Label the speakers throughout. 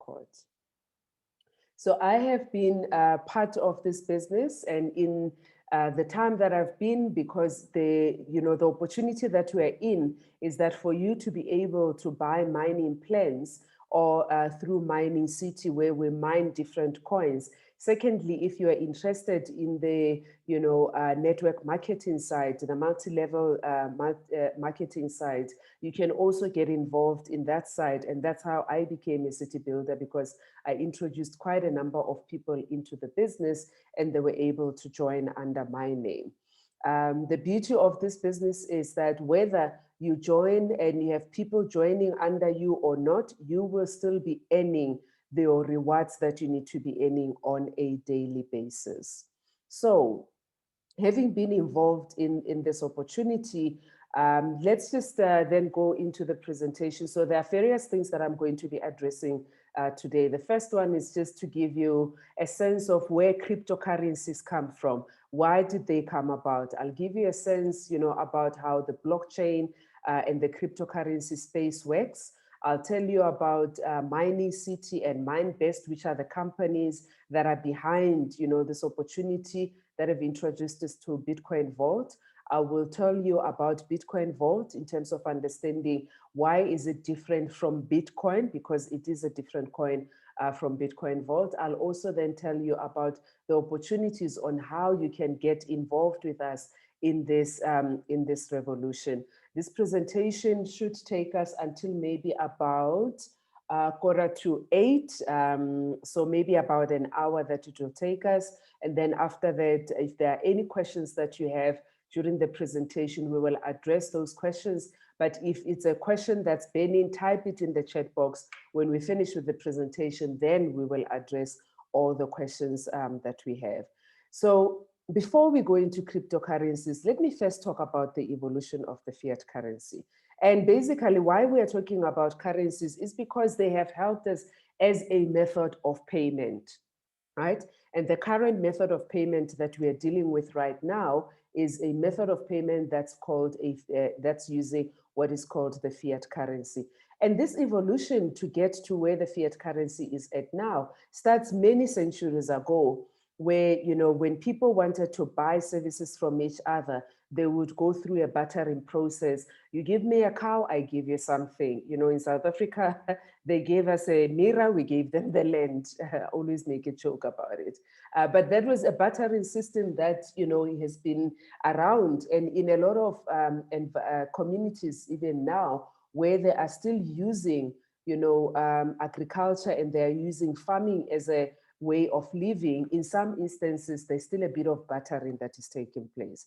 Speaker 1: record. So I have been part of this business, and in the time that I've been, because the opportunity that we're in is that for you to be able to buy mining plans or through Mining City, where we mine different coins. Secondly, if you are interested in the network marketing side, the multi-level marketing side, you can also get involved in that side. And that's how I became a city builder, because I introduced quite a number of people into the business, and they were able to join under my name. The beauty of this business is that whether you join and you have people joining under you or not, you will still be earning the rewards that you need to be earning on a daily basis. So having been involved in this opportunity, let's just then go into the presentation. So there are various things that I'm going to be addressing today. The first one is just to give you a sense of where cryptocurrencies come from. Why did they come about? I'll give you a sense, about how the blockchain and the cryptocurrency space works. I'll tell you about Mining City and MineBest, which are the companies that are behind, this opportunity that have introduced us to Bitcoin Vault. I will tell you about Bitcoin Vault in terms of understanding why is it different from Bitcoin, because it is a different coin from Bitcoin Vault. I'll also then tell you about the opportunities on how you can get involved with us in this revolution. This presentation should take us until maybe about 7:45, so maybe about an hour that it will take us. And then after that, if there are any questions that you have during the presentation, we will address those questions. But if it's a question that's burning, type it in the chat box. When we finish with the presentation, then we will address all the questions that we have. So before we go into cryptocurrencies, let me first talk about the evolution of the fiat currency. And basically why we are talking about currencies is because they have helped us as a method of payment, right? And the current method of payment that we are dealing with right now is a method of payment that's called that's using what is called the fiat currency. And this evolution to get to where the fiat currency is at now starts many centuries ago, where, when people wanted to buy services from each other, they would go through a bartering process. You give me a cow, I give you something. In South Africa, they gave us a mirror, we gave them the land. Always make a joke about it. But that was a bartering system that, has been around, and in a lot of communities, even now, where they are still using, agriculture, and they're using farming as a way of living. In some instances, there's still a bit of bartering that is taking place.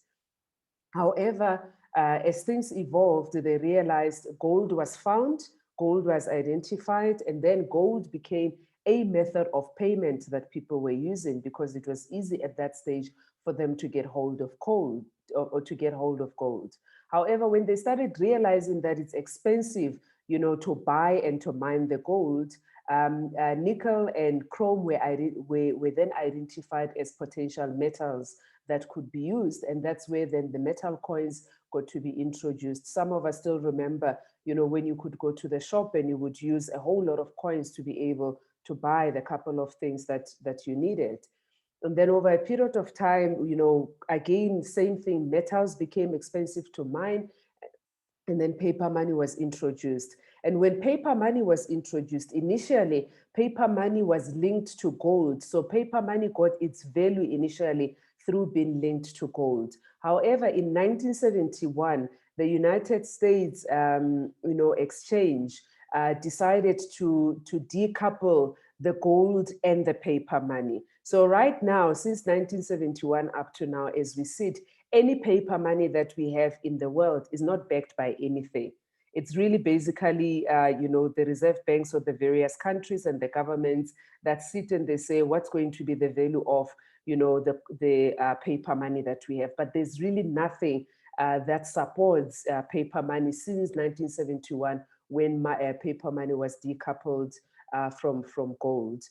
Speaker 1: However, as things evolved, they realized gold was found, gold was identified, and then gold became a method of payment that people were using, because it was easy at that stage for them to get hold of gold or to get hold of gold. However, when they started realizing that it's expensive, to buy and to mine the gold, nickel and chrome were then identified as potential metals that could be used. And that's where then the metal coins got to be introduced. Some of us still remember, when you could go to the shop and you would use a whole lot of coins to be able to buy the couple of things that you needed. And then over a period of time, again, same thing, metals became expensive to mine, and then paper money was introduced. And when paper money was introduced, initially, paper money was linked to gold. So paper money got its value initially through being linked to gold. However, in 1971, the United States, exchange decided to decouple the gold and the paper money. So right now, since 1971 up to now, as we sit, any paper money that we have in the world is not backed by anything. It's really basically, the reserve banks of the various countries and the governments that sit and they say, what's going to be the value of, the paper money that we have? But there's really nothing that supports paper money since 1971, when paper money was decoupled from gold.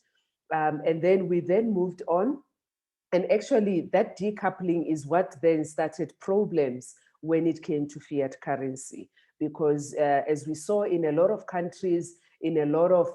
Speaker 1: And then we then moved on. And actually, that decoupling is what then started problems when it came to fiat currency. Because as we saw in a lot of countries, in a lot of,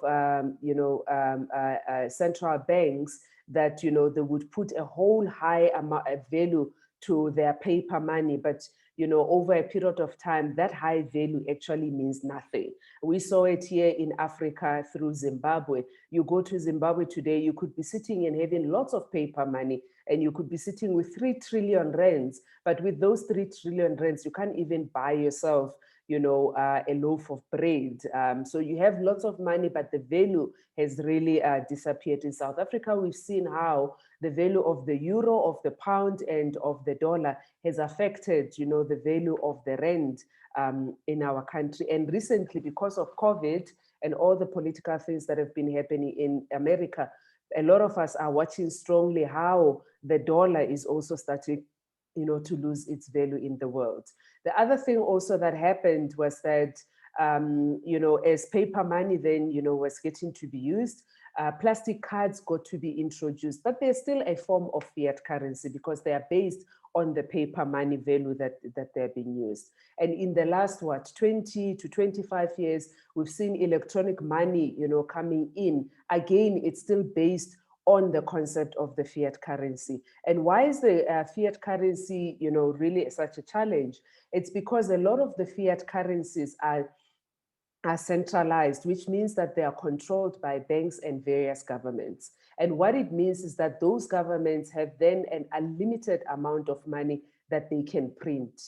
Speaker 1: central banks that, they would put a whole high amount of value to their paper money, but over a period of time, that high value actually means nothing. We saw it here in Africa through Zimbabwe. You go to Zimbabwe today, you could be sitting and having lots of paper money, and you could be sitting with 3 trillion rands, but with those 3 trillion rands, you can't even buy yourself a loaf of bread. So you have lots of money, but the value has really disappeared. In South Africa, we've seen how the value of the euro, of the pound, and of the dollar has affected, the value of the rand in our country. And recently, because of COVID and all the political things that have been happening in America, a lot of us are watching strongly how the dollar is also starting to lose its value in the world. The other thing also that happened was that, as paper money then, was getting to be used, plastic cards got to be introduced, but they're still a form of fiat currency because they are based on the paper money value that they're being used. And in the last, 20 to 25 years, we've seen electronic money, coming in. Again, it's still based on the concept of the fiat currency. And why is the fiat currency, really such a challenge? It's because a lot of the fiat currencies are centralized, which means that they are controlled by banks and various governments. And what it means is that those governments have then an unlimited amount of money that they can print.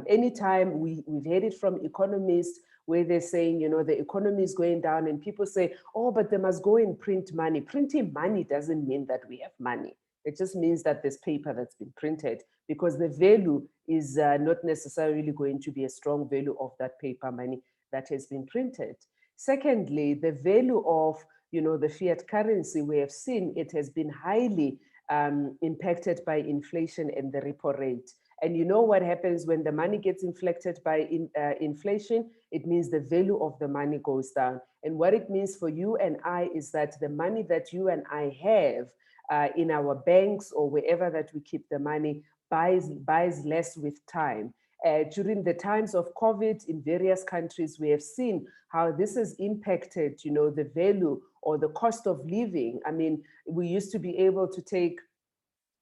Speaker 1: Anytime we've heard it from economists, where they're saying, the economy is going down, and people say, oh, but they must go and print money. Printing money doesn't mean that we have money. It just means that there's paper that's been printed, because the value is not necessarily going to be a strong value of that paper money that has been printed. Secondly, the value of the fiat currency, we have seen it has been highly impacted by inflation and the repo rate. And you know what happens when the money gets inflated by inflation? It means the value of the money goes down. And what it means for you and I is that the money that you and I have in our banks or wherever that we keep the money buys less with time. During the times of COVID in various countries, we have seen how this has impacted, the value or the cost of living. I mean, we used to be able to take,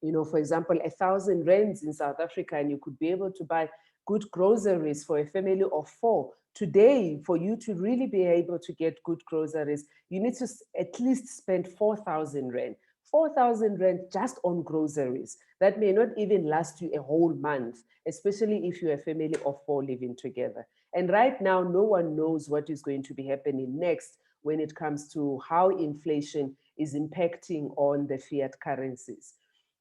Speaker 1: for example, 1,000 rands in South Africa, and you could be able to buy good groceries for a family of 4. Today, for you to really be able to get good groceries, you need to at least spend 4,000 rand. 4,000 rand just on groceries. That may not even last you a whole month, especially if you're a family of 4 living together. And right now, no one knows what is going to be happening next when it comes to how inflation is impacting on the fiat currencies.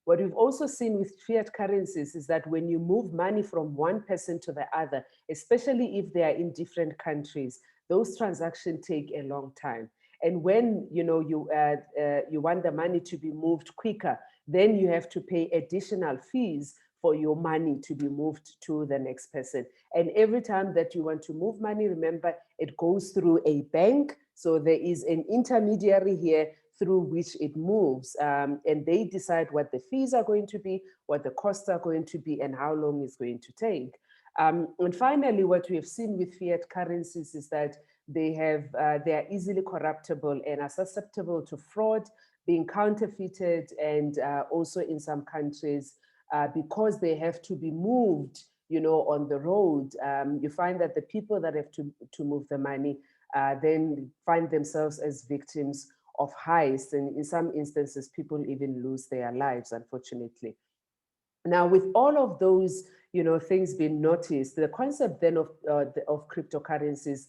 Speaker 1: What we've also seen with fiat currencies is that when you move money from one person to the other, especially if they are in different countries, those transactions take a long time. And when you want the money to be moved quicker, then you have to pay additional fees for your money to be moved to the next person. And every time that you want to move money, remember, it goes through a bank. So there is an intermediary here through which it moves, and they decide what the fees are going to be, what the costs are going to be, and how long it's going to take. And finally, what we have seen with fiat currencies is that they are easily corruptible and are susceptible to fraud, being counterfeited, and also in some countries, because they have to be moved, on the road, you find that the people that have to move the money then find themselves as victims of heists, and in some instances, people even lose their lives, unfortunately. Now, with all of those, things being noticed, the concept then of cryptocurrencies,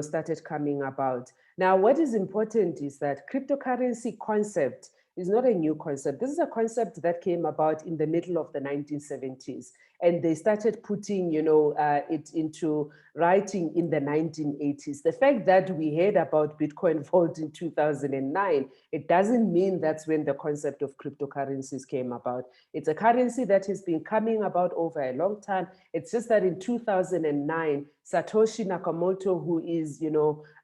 Speaker 1: started coming about. Now, what is important is that cryptocurrency concept is not a new concept. This is a concept that came about in the middle of the 1970s. And they started putting, it into writing in the 1980s. The fact that we heard about Bitcoin Vault in 2009, it doesn't mean that's when the concept of cryptocurrencies came about. It's a currency that has been coming about over a long time. It's just that in 2009, Satoshi Nakamoto, who is,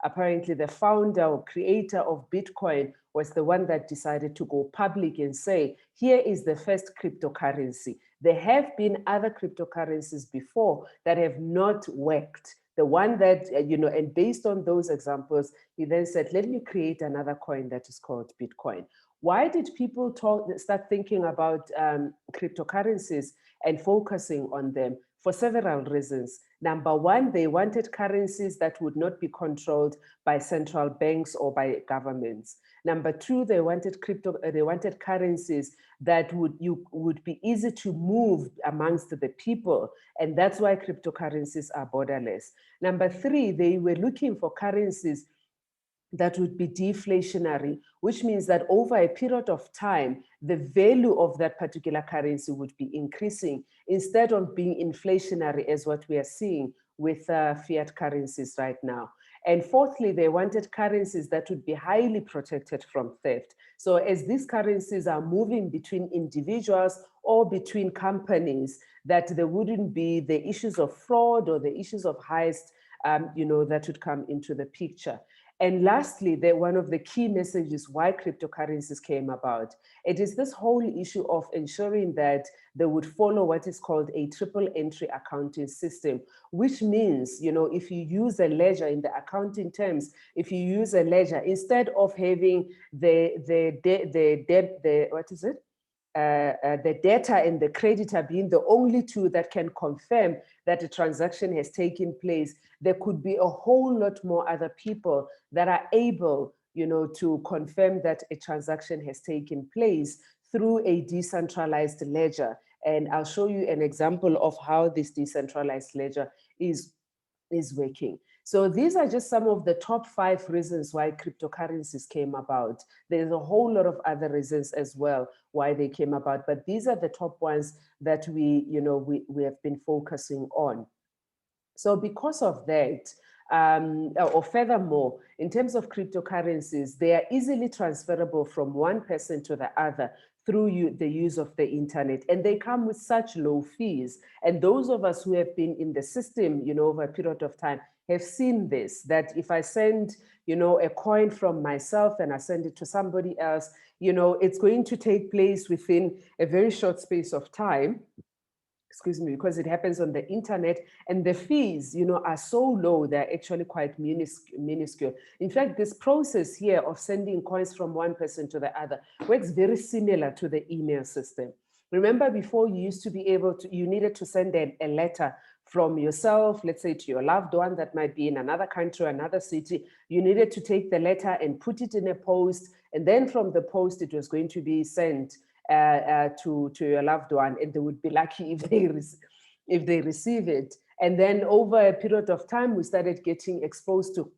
Speaker 1: apparently the founder or creator of Bitcoin, was the one that decided to go public and say, here is the first cryptocurrency. There have been other cryptocurrencies before that have not worked. The one that, and based on those examples, he then said, let me create another coin that is called Bitcoin. Why did people start thinking about cryptocurrencies and focusing on them? For several reasons. Number one, they wanted currencies that would not be controlled by central banks or by governments. Number two, they wanted currencies that would be easy to move amongst the people, and that's why cryptocurrencies are borderless. Number three, they were looking for currencies that would be deflationary, which means that over a period of time, the value of that particular currency would be increasing instead of being inflationary as what we are seeing with fiat currencies right now. And fourthly, they wanted currencies that would be highly protected from theft. So as these currencies are moving between individuals or between companies, that there wouldn't be the issues of fraud or the issues of heist, that would come into the picture. And lastly, one of the key messages why cryptocurrencies came about. It is this whole issue of ensuring that they would follow what is called a triple entry accounting system, which means, if you use a ledger in the accounting terms, if you use a ledger, instead of having the debtor and the creditor being the only two that can confirm that a transaction has taken place, there could be a whole lot more other people that are able, to confirm that a transaction has taken place through a decentralized ledger. And I'll show you an example of how this decentralized ledger is working. So these are just some of the top 5 reasons why cryptocurrencies came about. There's a whole lot of other reasons as well why they came about, but these are the top ones that we have been focusing on. So because of that, or furthermore, in terms of cryptocurrencies, they are easily transferable from one person to the other through the use of the internet, and they come with such low fees. And those of us who have been in the system, over a period of time, have seen this, that if I send, a coin from myself and I send it to somebody else, it's going to take place within a very short space of time, excuse me, because it happens on the internet, and the fees, are so low, they're actually quite minuscule. In fact, this process here of sending coins from one person to the other works very similar to the email system. Remember, before, you used to be able to, you needed to send a letter from yourself, let's say, to your loved one that might be in another country, another city. You needed to take the letter and put it in a post, and then from the post, it was going to be sent to your loved one, and they would be lucky if they receive it. And then over a period of time, we started getting exposed to,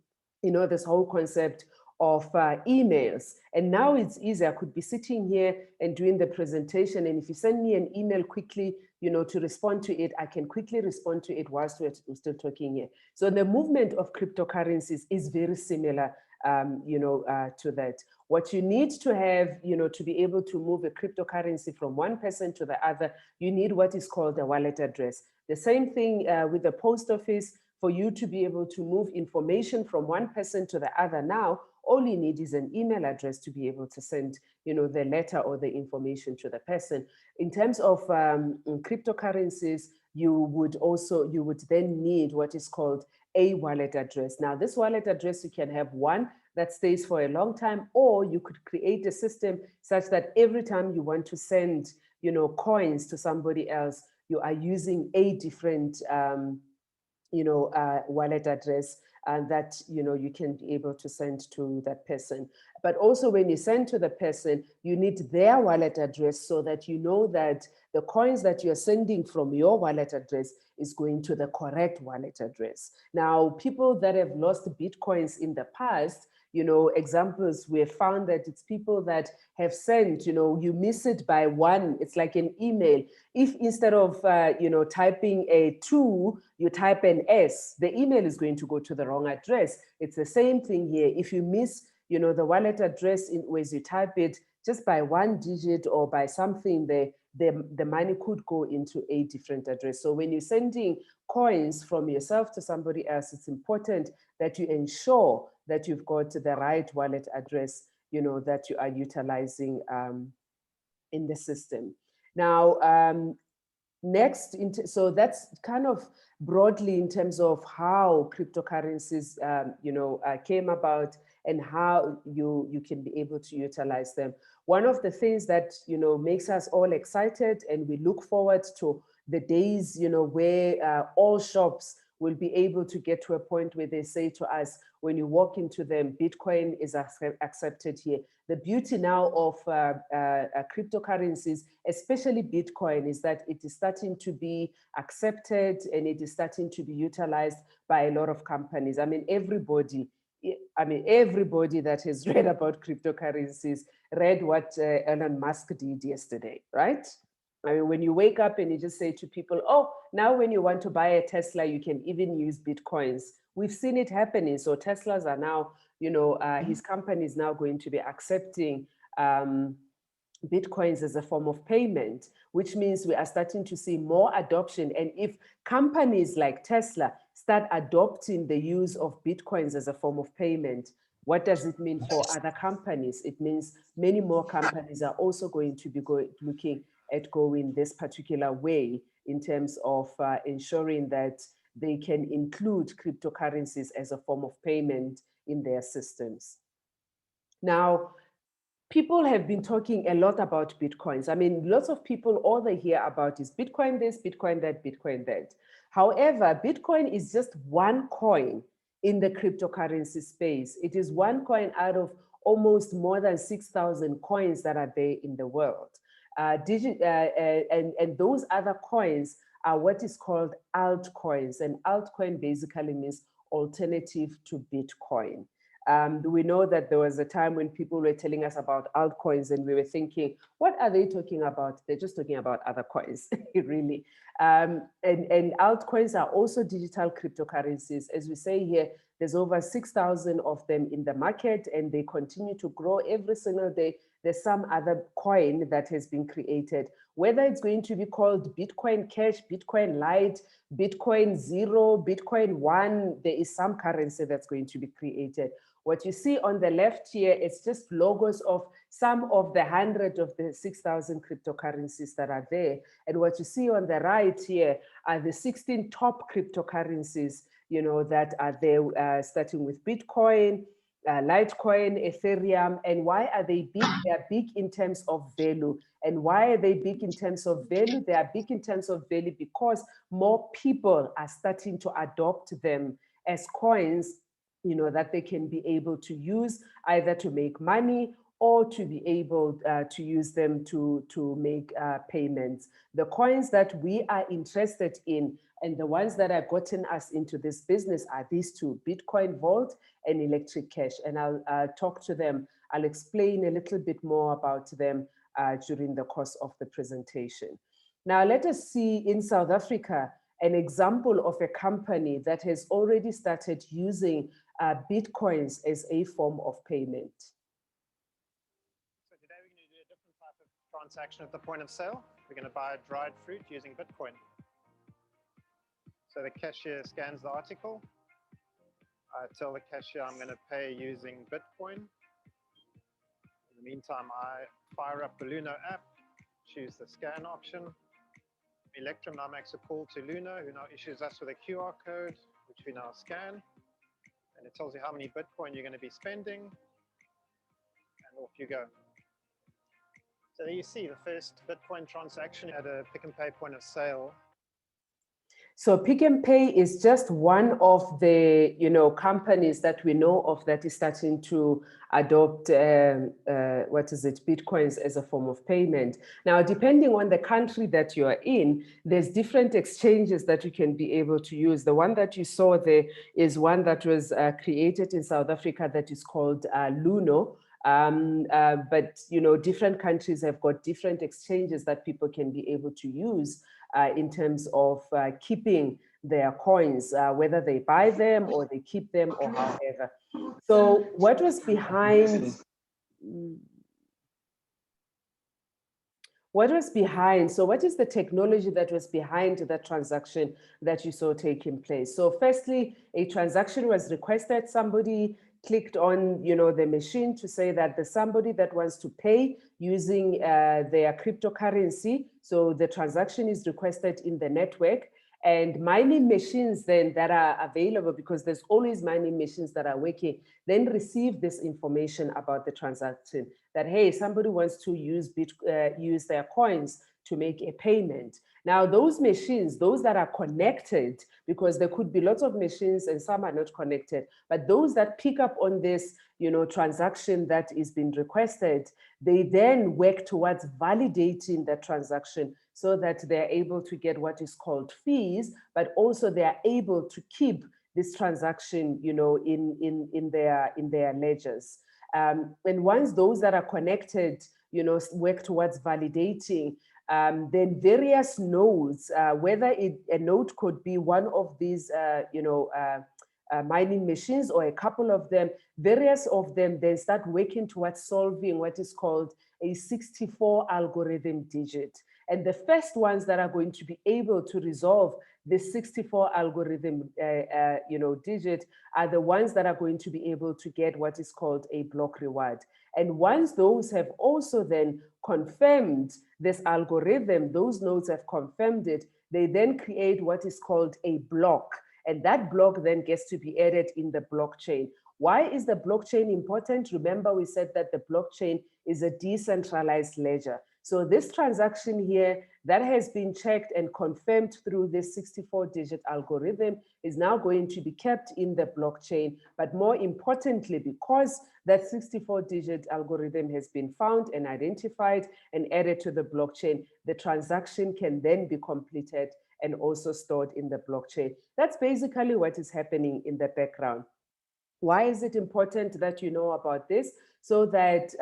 Speaker 1: this whole concept of emails. And now it's easy. I could be sitting here and doing the presentation, and if you send me an email quickly, to respond to it, I can quickly respond to it whilst we're still talking here. So the movement of cryptocurrencies is very similar to that. What you need to have, to be able to move a cryptocurrency from one person to the other, you need what is called a wallet address. The same thing with the post office. For you to be able to move information from one person to the other now, all you need is an email address to be able to send, the letter or the information to the person. In terms of cryptocurrencies, you would then need what is called a wallet address. Now, this wallet address, you can have one that stays for a long time, or you could create a system such that every time you want to send, coins to somebody else, you are using a different, wallet address, and that, you can be able to send to that person. But also when you send to the person, you need their wallet address so that you know that the coins that you're sending from your wallet address is going to the correct wallet address. Now, people that have lost Bitcoins in the past, examples, we have found that it's people that have sent, you miss it by one, it's like an email. If instead of, typing a 2, you type an S, the email is going to go to the wrong address. It's the same thing here. If you miss, the wallet address in ways you type it just by one digit or by something, the money could go into a different address. So when you're sending coins from yourself to somebody else, it's important that you ensure that you've got the right wallet address, that you are utilizing in the system. Now, Next, so that's kind of broadly in terms of how cryptocurrencies, came about and how you can be able to utilize them. One of the things that, makes us all excited, and we look forward to the days, where all shops will be able to get to a point where they say to us, when you walk into them, Bitcoin is accepted here. The beauty now of cryptocurrencies, especially Bitcoin, is that it is starting to be accepted and it is starting to be utilized by a lot of companies. I mean, everybody that has read about cryptocurrencies read what Elon Musk did yesterday, right? I mean, when you wake up and you just say to people, oh, now when you want to buy a Tesla, you can even use Bitcoins. We've seen it happening. So Teslas are now, his company is now going to be accepting Bitcoins as a form of payment, which means we are starting to see more adoption. And if companies like Tesla start adopting the use of Bitcoins as a form of payment, what does it mean for other companies? It means many more companies are also going to be looking at going this particular way in terms of ensuring that they can include cryptocurrencies as a form of payment in their systems. Now, people have been talking a lot about Bitcoins. I mean, lots of people, all they hear about is Bitcoin this, Bitcoin that, Bitcoin that. However, Bitcoin is just one coin in the cryptocurrency space. It is one coin out of almost more than 6,000 coins that are there in the world. And those other coins are what is called altcoins. And altcoin basically means alternative to Bitcoin. We know that there was a time when people were telling us about altcoins and we were thinking, what are they talking about? They're just talking about other coins, really. And altcoins are also digital cryptocurrencies. As we say here, there's over 6,000 of them in the market and they continue to grow every single day. There's some other coin that has been created, whether it's going to be called Bitcoin Cash, Bitcoin Lite, Bitcoin Zero, Bitcoin One, there is some currency that's going to be created. What you see on the left here is just logos of some of the 100 of the 6,000 cryptocurrencies that are there. And what you see on the right here are the 16 top cryptocurrencies, that are there, starting with Bitcoin, Litecoin, Ethereum. And why are they big? They are big in terms of value. And why are they big in terms of value? They are big in terms of value because more people are starting to adopt them as coins, that they can be able to use either to make money or to be able to use them to make payments. The coins that we are interested in and the ones that have gotten us into this business are these two, Bitcoin Vault and Electric Cash. And I'll talk to them. I'll explain a little bit more about them during the course of the presentation. Now, let us see in South Africa an example of a company that has already started using Bitcoins as a form of payment.
Speaker 2: So today we're going to do a different type of transaction at the point of sale. We're going to buy a dried fruit using Bitcoin. So the cashier scans the article. I tell the cashier I'm going to pay using Bitcoin. In the meantime, I fire up the Luno app, choose the scan option. Electrum now makes a call to Luno, who now issues us with a QR code, which we now scan. And it tells you how many Bitcoin you're going to be spending. And off you go. So there you see the first Bitcoin transaction at a Pick n Pay point of sale.
Speaker 1: So Pick n Pay is just one of the companies that we know of that is starting to adopt Bitcoins as a form of payment. Now, depending on the country that you are in, there's different exchanges that you can be able to use. The one that you saw there is one that was created in South Africa that is called Luno. But different countries have got different exchanges that people can be able to use in terms of keeping their coins, whether they buy them or they keep them or however. So what was behind? So what is the technology that was behind the transaction that you saw taking place? So firstly, a transaction was requested. Somebody clicked on, you know, the machine to say that there's somebody that wants to pay using their cryptocurrency. So the transaction is requested in the network. And mining machines then that are available, because there's always mining machines that are working, then receive this information about the transaction that, hey, somebody wants to use their coins to make a payment. Now, those machines, those that are connected, because there could be lots of machines and some are not connected, but those that pick up on this, you know, transaction that is being requested, they then work towards validating that transaction so that they're able to get what is called fees, but also they are able to keep this transaction, you know, in their ledgers. And once those that are connected, you know, work towards validating, then various nodes, whether a node could be one of these, mining machines or a couple of them, various of them then start working towards solving what is called a 64 algorithm digit. And the first ones that are going to be able to resolve this 64 algorithm digit are the ones that are going to be able to get what is called a block reward. And once those have also then confirmed this algorithm, those nodes have confirmed it, they then create what is called a block. And that block then gets to be added in the blockchain. Why is the blockchain important? Remember, we said that the blockchain is a decentralized ledger. So this transaction here that has been checked and confirmed through this 64-digit algorithm is now going to be kept in the blockchain. But more importantly, because that 64-digit algorithm has been found and identified and added to the blockchain, the transaction can then be completed and also stored in the blockchain. That's basically what is happening in the background. Why is it important that you know about this? So that,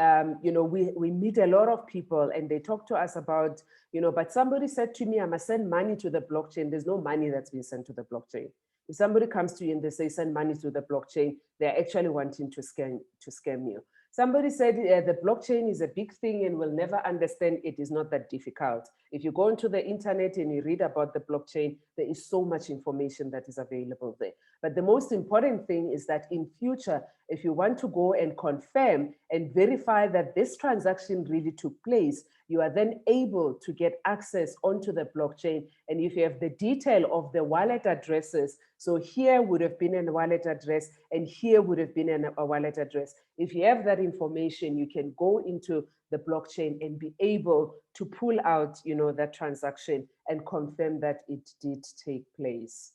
Speaker 1: we meet a lot of people and they talk to us about, but somebody said to me, I must send money to the blockchain. There's no money that's been sent to the blockchain. If somebody comes to you and they say, send money to the blockchain, they're actually wanting to scam you. Somebody said the blockchain is a big thing and will never understand. It is not that difficult. If you go onto the internet and you read about the blockchain, there is so much information that is available there. But the most important thing is that in future, if you want to go and confirm and verify that this transaction really took place, you are then able to get access onto the blockchain. And if you have the detail of the wallet addresses, so here would have been a wallet address and here would have been a wallet address. If you have that information, you can go into the blockchain and be able to pull out, that transaction and confirm that it did take place.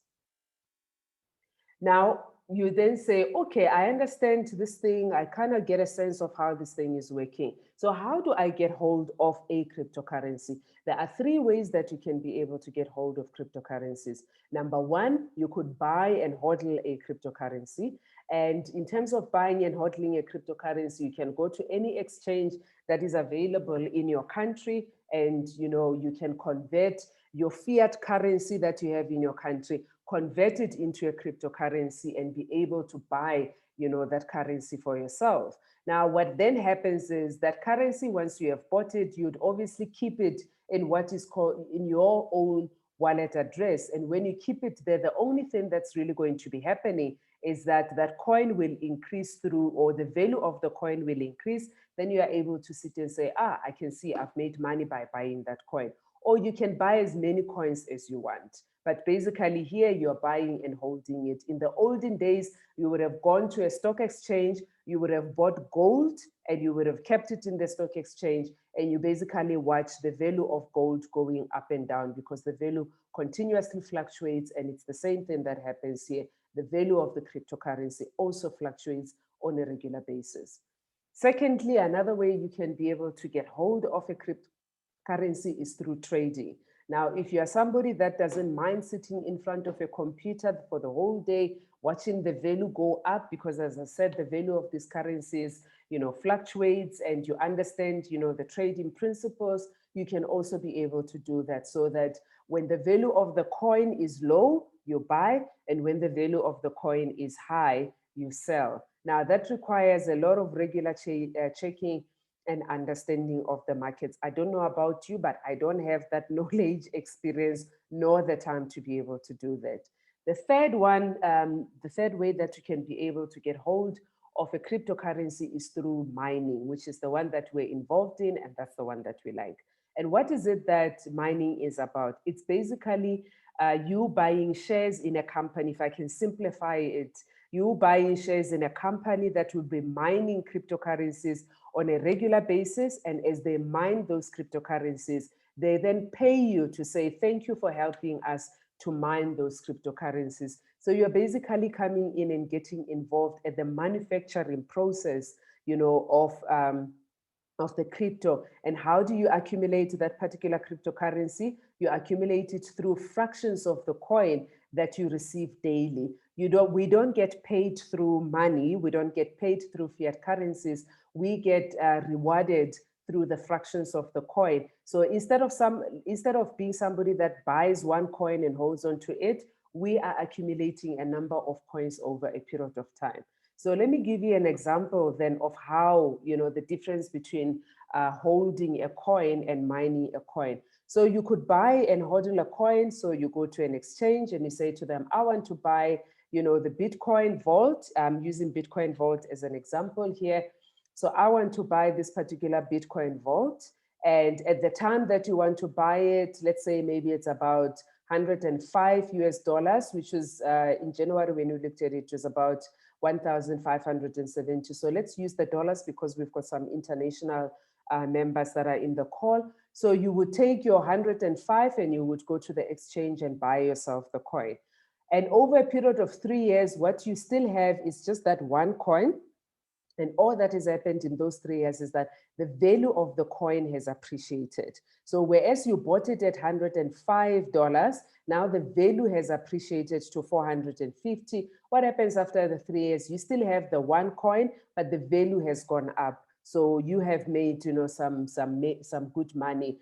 Speaker 1: Now, you then say, okay, I understand this thing. I kind of get a sense of how this thing is working. So how do I get hold of a cryptocurrency? There are three ways that you can be able to get hold of cryptocurrencies. Number one, you could buy and hodl a cryptocurrency. And in terms of buying and hodling a cryptocurrency, you can go to any exchange that is available in your country, and you can convert your fiat currency that you have in your country, convert it into a cryptocurrency and be able to buy, that currency for yourself. Now, what then happens is that currency, once you have bought it, you'd obviously keep it in what is called in your own wallet address. And when you keep it there, the only thing that's really going to be happening is that that coin will increase through, or the value of the coin will increase. Then you are able to sit and say, I can see I've made money by buying that coin. Or you can buy as many coins as you want. But basically here you're buying and holding it. In the olden days, you would have gone to a stock exchange, you would have bought gold and you would have kept it in the stock exchange, and you basically watch the value of gold going up and down because the value continuously fluctuates, and it's the same thing that happens here. The value of the cryptocurrency also fluctuates on a regular basis. Secondly, another way you can be able to get hold of a cryptocurrency is through trading. Now, if you are somebody that doesn't mind sitting in front of a computer for the whole day, watching the value go up, because as I said, the value of these currencies, fluctuates, and you understand, the trading principles, you can also be able to do that, so that when the value of the coin is low, you buy, and when the value of the coin is high, you sell. Now, that requires a lot of regular checking and understanding of the markets. I don't know about you, but I don't have that knowledge, experience, nor the time to be able to do that. The third one, the third way that you can be able to get hold of a cryptocurrency is through mining, which is the one that we're involved in, and that's the one that we like. And what is it that mining is about? It's basically you buying shares in a company. If I can simplify it, you buying shares in a company that will be mining cryptocurrencies on a regular basis. And as they mine those cryptocurrencies, they then pay you to say, thank you for helping us to mine those cryptocurrencies. So you're basically coming in and getting involved at the manufacturing process, you know, of the crypto. And how do you accumulate that particular cryptocurrency? You accumulate it through fractions of the coin that you receive daily. We don't get paid through money. We don't get paid through fiat currencies. We get rewarded through the fractions of the coin. So instead of being somebody that buys one coin and holds on to it, we are accumulating a number of coins over a period of time. So let me give you an example then of how, you know, the difference between holding a coin and mining a coin. So you could buy and hodl a coin. So you go to an exchange and you say to them, I want to buy, you know, the Bitcoin Vault. I'm using Bitcoin Vault as an example here. So I want to buy this particular Bitcoin Vault. And at the time that you want to buy it, let's say maybe it's about 105 US dollars, which is in January when we looked at it, was about 1,570. So let's use the dollars because we've got some international members that are in the call. So you would take your 105 and you would go to the exchange and buy yourself the coin. And over a period of 3 years, what you still have is just that one coin. And all that has happened in those 3 years is that the value of the coin has appreciated. So whereas you bought it at $105, now the value has appreciated to 450. What happens after the 3 years? You still have the one coin, but the value has gone up. So you have made, you know, some good money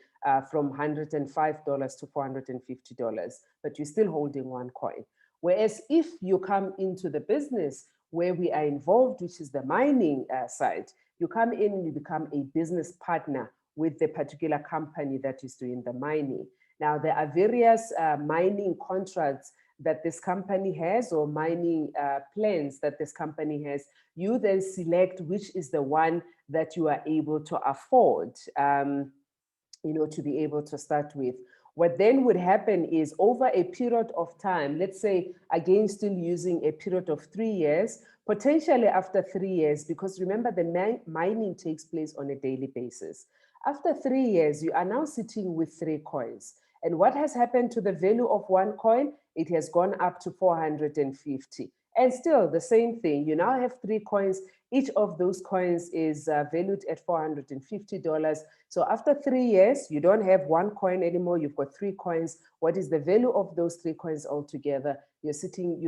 Speaker 1: from $105 to $450, but you're still holding one coin. Whereas if you come into the business where we are involved, which is the mining side, you come in and you become a business partner with the particular company that is doing the mining. Now, there are various mining contracts that this company has or mining plans that this company has. You then select which is the one that you are able to afford, you know, to be able to start with. What then would happen is over a period of time, let's say, again, still using a period of 3 years, potentially after 3 years, because remember the mining takes place on a daily basis. After 3 years, you are now sitting with 3 coins. And what has happened to the value of one coin? It has gone up to 450. And still the same thing, you now have 3 coins. Each of those coins is valued at $450. So after 3 years, you don't have one coin anymore. You've got 3 coins. What is the value of those 3 coins altogether? You're sitting,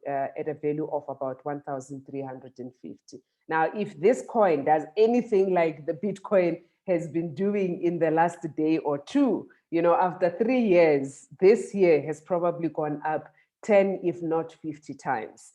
Speaker 1: at a value of about 1,350. Now, if this coin does anything like the Bitcoin has been doing in the last day or two, you know, after 3 years, this year has probably gone up 10, if not 50 times.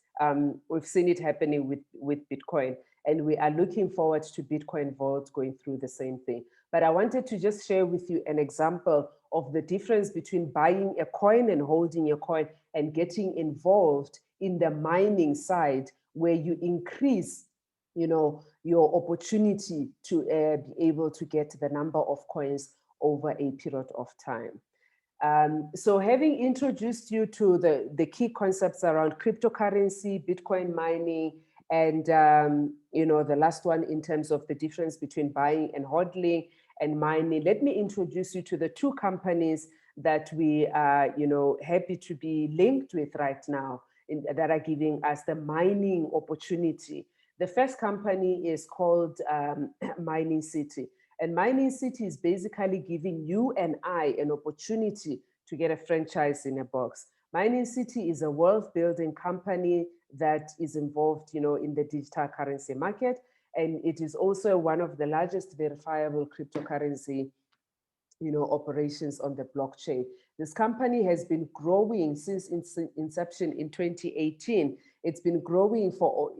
Speaker 1: We've seen it happening with Bitcoin, and we are looking forward to Bitcoin Vault going through the same thing. But I wanted to just share with you an example of the difference between buying a coin and holding a coin and getting involved in the mining side, where you increase, you know, your opportunity to be able to get the number of coins over a period of time. So having introduced you to the key concepts around cryptocurrency, Bitcoin mining, and the last one in terms of the difference between buying and hodling and mining, let me introduce you to the 2 companies that we are happy to be linked with right now that are giving us the mining opportunity. The first company is called Mining City. And Mining City is basically giving you and I an opportunity to get a franchise in a box. Mining City is a wealth building company that is involved, in the digital currency market. And it is also one of the largest verifiable cryptocurrency, operations on the blockchain. This company has been growing since its inception in 2018. It's been growing for,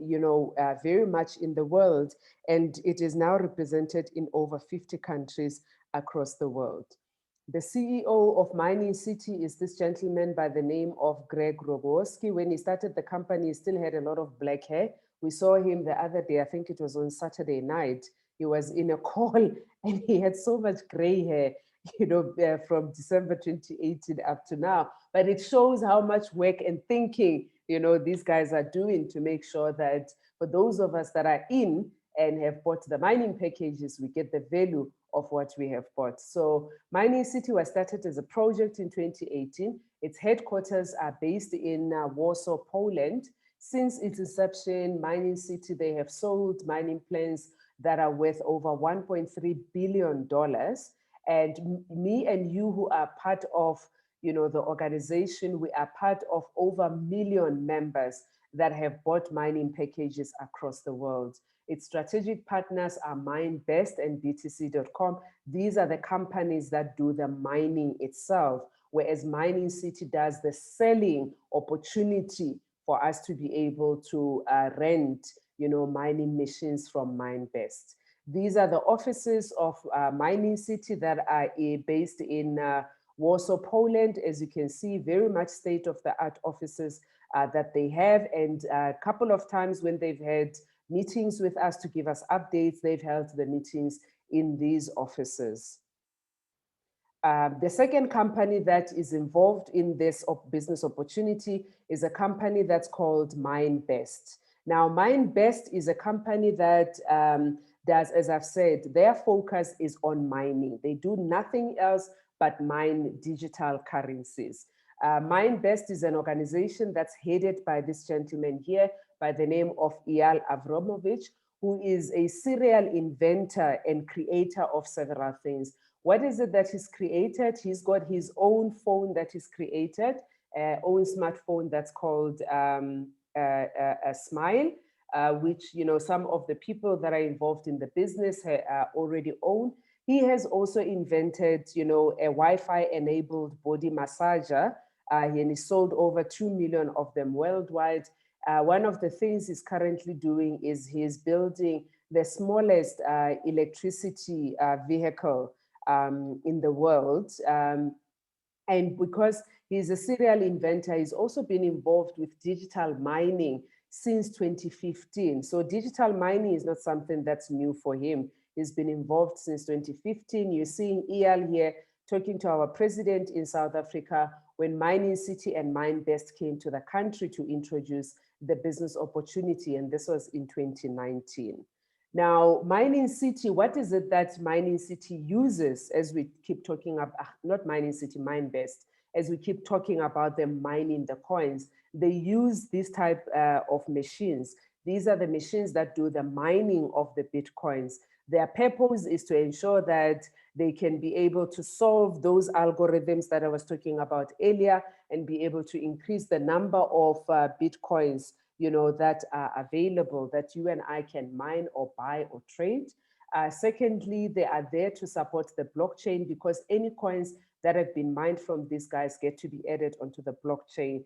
Speaker 1: very much in the world, and it is now represented in over 50 countries across the world. The CEO of Mining City is this gentleman by the name of Greg Rogoski. When he started the company, he still had a lot of black hair, We saw him the other day, I think it was on Saturday night. He was in a call and he had so much gray hair, from December 2018 up to now. But it shows how much work and thinking, these guys are doing to make sure that for those of us that are in and have bought the mining packages, we get the value of what we have bought. So Mining City was started as a project in 2018. Its headquarters are based in Warsaw, Poland. Since its inception, Mining City, they have sold mining plans that are worth over $1.3 billion. And me and you who are part of the organization, we are part of over 1 million members that have bought mining packages across the world. Its strategic partners are MineBest and BTC.com. These are the companies that do the mining itself, whereas Mining City does the selling opportunity for us to be able to rent, mining machines from MineBest. These are the offices of Mining City that are based in Warsaw, Poland. As you can see, very much state-of-the-art offices that they have. And a couple of times when they've had meetings with us to give us updates, they've held the meetings in these offices. The second company that is involved in this business opportunity is a company that's called MineBest. Now, MineBest is a company that does, as I've said, their focus is on mining. They do nothing else but mine digital currencies. MineBest is an organization that's headed by this gentleman here by the name of Eyal Avramovich, who is a serial inventor and creator of several things. What is it that he's created? He's got his own phone that he's created, own smartphone that's called a Smile, which some of the people that are involved in the business already own. He has also invented, a Wi-Fi enabled body massager, and he sold over 2 million of them worldwide. One of the things he's currently doing is he's building the smallest electricity vehicle in the world. And because he's a serial inventor, he's also been involved with digital mining since 2015. So digital mining is not something that's new for him. He's been involved since 2015. You're seeing Eyal here talking to our president in South Africa when Mining City and MineBest came to the country to introduce the business opportunity, and this was in 2019. Now, Mining City, what is it that Mining City uses as we keep talking about, not Mining City, MineBest, as we keep talking about them mining the coins? They use this type of machines. These are the machines that do the mining of the Bitcoins. Their purpose is to ensure that they can be able to solve those algorithms that I was talking about earlier and be able to increase the number of Bitcoins that are available that you and I can mine or buy or trade. Secondly, they are there to support the blockchain because any coins that have been mined from these guys get to be added onto the blockchain.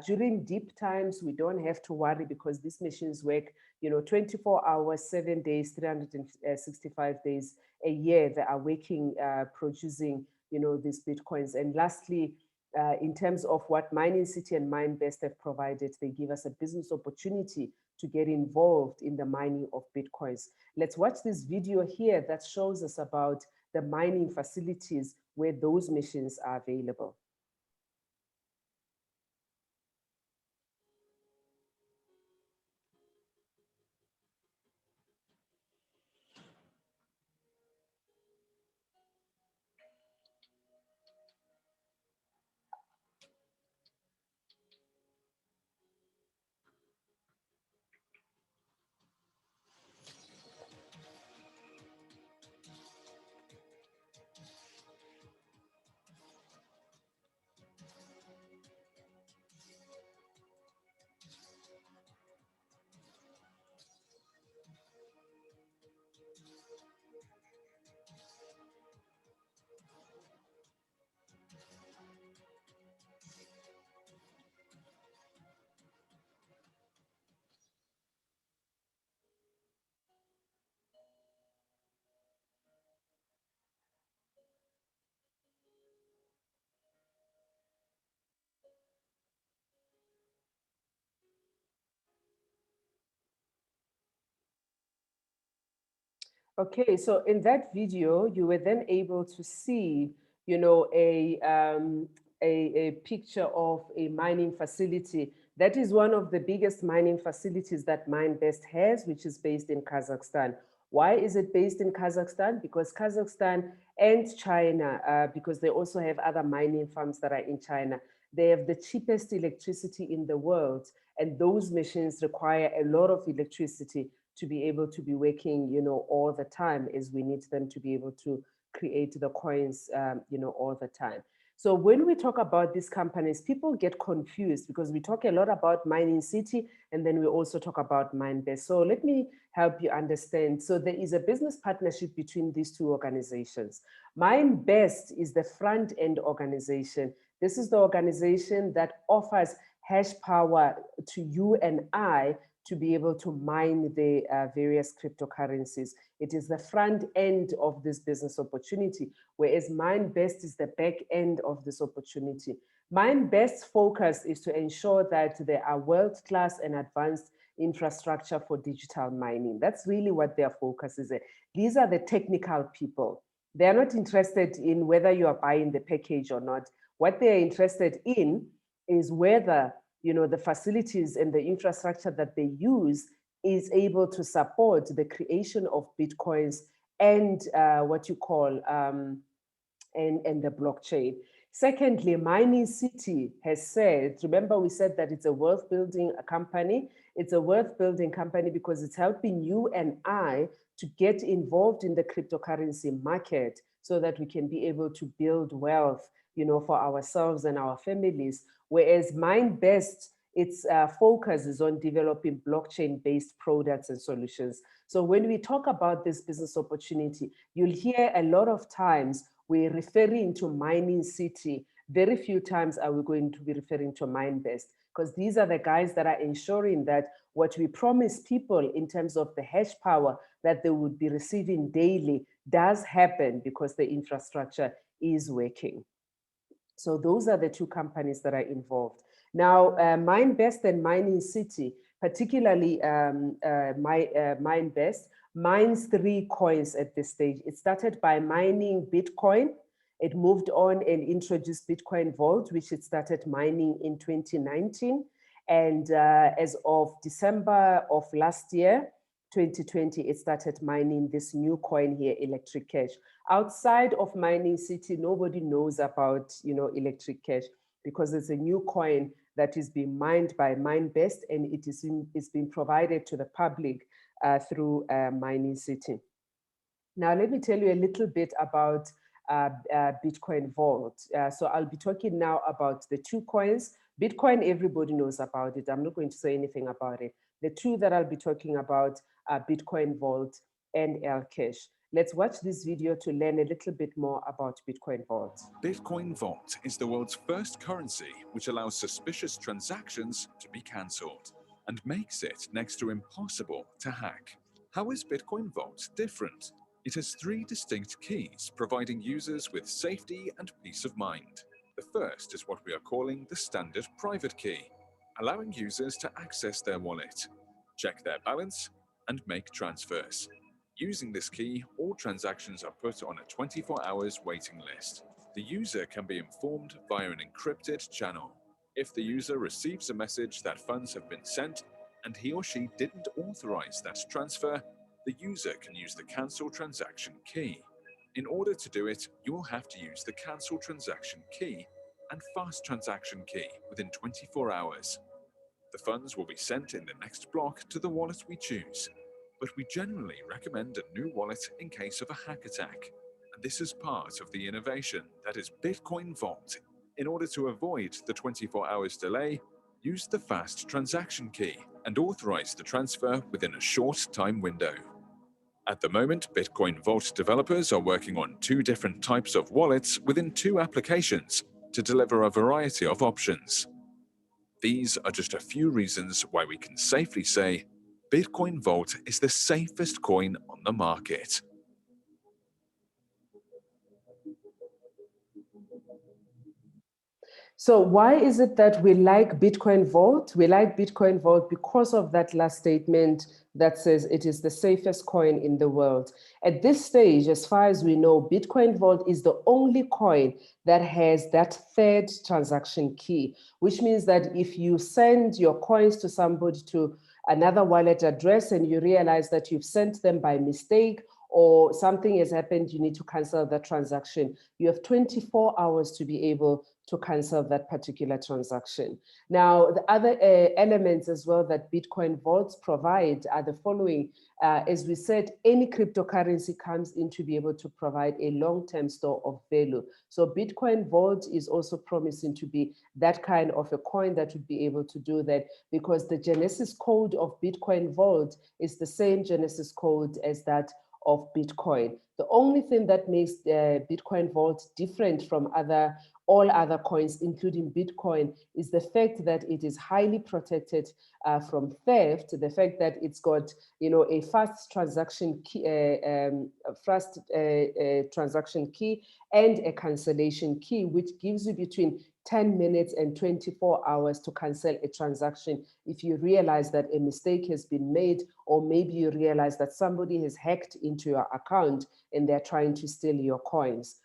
Speaker 1: During deep times, we don't have to worry because these machines work 24 hours, 7 days, 365 days a year. They are working, producing these Bitcoins. And lastly, in terms of what Mining City and MineBest have provided, they give us a business opportunity to get involved in the mining of Bitcoins. Let's watch this video here that shows us about the mining facilities where those machines are available. Okay, so in that video, you were then able to see, you know, a picture of a mining facility. That is one of the biggest mining facilities that MineBest has, which is based in Kazakhstan. Why is it based in Kazakhstan? Because Kazakhstan and China, because they also have other mining farms that are in China, they have the cheapest electricity in the world. And those machines require a lot of electricity to be able to be working, you know, all the time, as we need them to be able to create the coins, you know, all the time. So when we talk about these companies, people get confused because we talk a lot about Mining City and then we also talk about MineBest. So let me help you understand. So there is a business partnership between these two organizations. MineBest is the front end organization. This is the organization that offers hash power to you and I to be able to mine the various cryptocurrencies. It is the front end of this business opportunity, whereas MineBest is the back end of this opportunity. MineBest's focus is to ensure that there are world-class and advanced infrastructure for digital mining. That's really what their focus is. These are the technical people. They're not interested in whether you are buying the package or not. What they're interested in is whether, you know, the facilities and the infrastructure that they use is able to support the creation of Bitcoins and what you call and the blockchain. Secondly, Mining City has said, remember we said that it's a worth building company. It's a worth building company because it's helping you and I to get involved in the cryptocurrency market so that we can be able to build wealth, you know, for ourselves and our families. Whereas MineBest, its focus is on developing blockchain-based products and solutions. So when we talk about this business opportunity, you'll hear a lot of times we're referring to Mining City. Very few times are we going to be referring to MineBest, because these are the guys that are ensuring that what we promise people in terms of the hash power that they would be receiving daily does happen because the infrastructure is working. So those are the two companies that are involved. Now, MineBest and Mining City, particularly MineBest, mines 3 coins at this stage. It started by mining Bitcoin. It moved on and introduced Bitcoin Vault, which it started mining in 2019. And as of December of last year, 2020, it started mining this new coin here, Electric Cash. Outside of Mining City, nobody knows about, you know, Electric Cash because it's a new coin that is being mined by MineBest, and it's been provided to the public through Mining City. Now, let me tell you a little bit about Bitcoin Vault. So I'll be talking now about the 2 coins. Bitcoin, everybody knows about it. I'm not going to say anything about it. The 2 that I'll be talking about are Bitcoin Vault and Lcash. Let's watch this video to learn a little bit more about Bitcoin Vault.
Speaker 3: Bitcoin Vault is the world's first currency which allows suspicious transactions to be cancelled and makes it next to impossible to hack. How is Bitcoin Vault different? It has 3 distinct keys providing users with safety and peace of mind. The first is what we are calling the standard private key, allowing users to access their wallet, check their balance, and make transfers. Using this key, all transactions are put on a 24 hours waiting list. The user can be informed via an encrypted channel. If the user receives a message that funds have been sent and he or she didn't authorize that transfer, the user can use the cancel transaction key. In order to do it, you'll have to use the cancel transaction key and fast transaction key within 24 hours. The funds will be sent in the next block to the wallet we choose, but we generally recommend a new wallet in case of a hack attack. And this is part of the innovation that is Bitcoin Vault. In order to avoid the 24 hours delay, use the fast transaction key and authorize the transfer within a short time window. At the moment, Bitcoin Vault developers are working on 2 different types of wallets within 2 applications to deliver a variety of options. These are just a few reasons why we can safely say Bitcoin Vault is the safest coin on the market.
Speaker 1: So why is it that we like Bitcoin Vault? We like Bitcoin Vault because of that last statement that says it is the safest coin in the world. At this stage, as far as we know, Bitcoin Vault is the only coin that has that third transaction key, which means that if you send your coins to somebody to another wallet address and you realize that you've sent them by mistake or something has happened, you need to cancel that transaction. You have 24 hours to be able to cancel that particular transaction. Now, the other elements as well that Bitcoin vaults provide are the following. As we said, any cryptocurrency comes in to be able to provide a long-term store of value. So Bitcoin Vault is also promising to be that kind of a coin that would be able to do that, because the Genesis code of Bitcoin Vault is the same Genesis code as that of Bitcoin. The only thing that makes Bitcoin Vault different from all other coins, including Bitcoin, is the fact that it is highly protected from theft, the fact that it's got, a fast transaction key, transaction key and a cancellation key, which gives you between 10 minutes and 24 hours to cancel a transaction if you realize that a mistake has been made, or maybe you realize that somebody has hacked into your account and they're trying to steal your coins.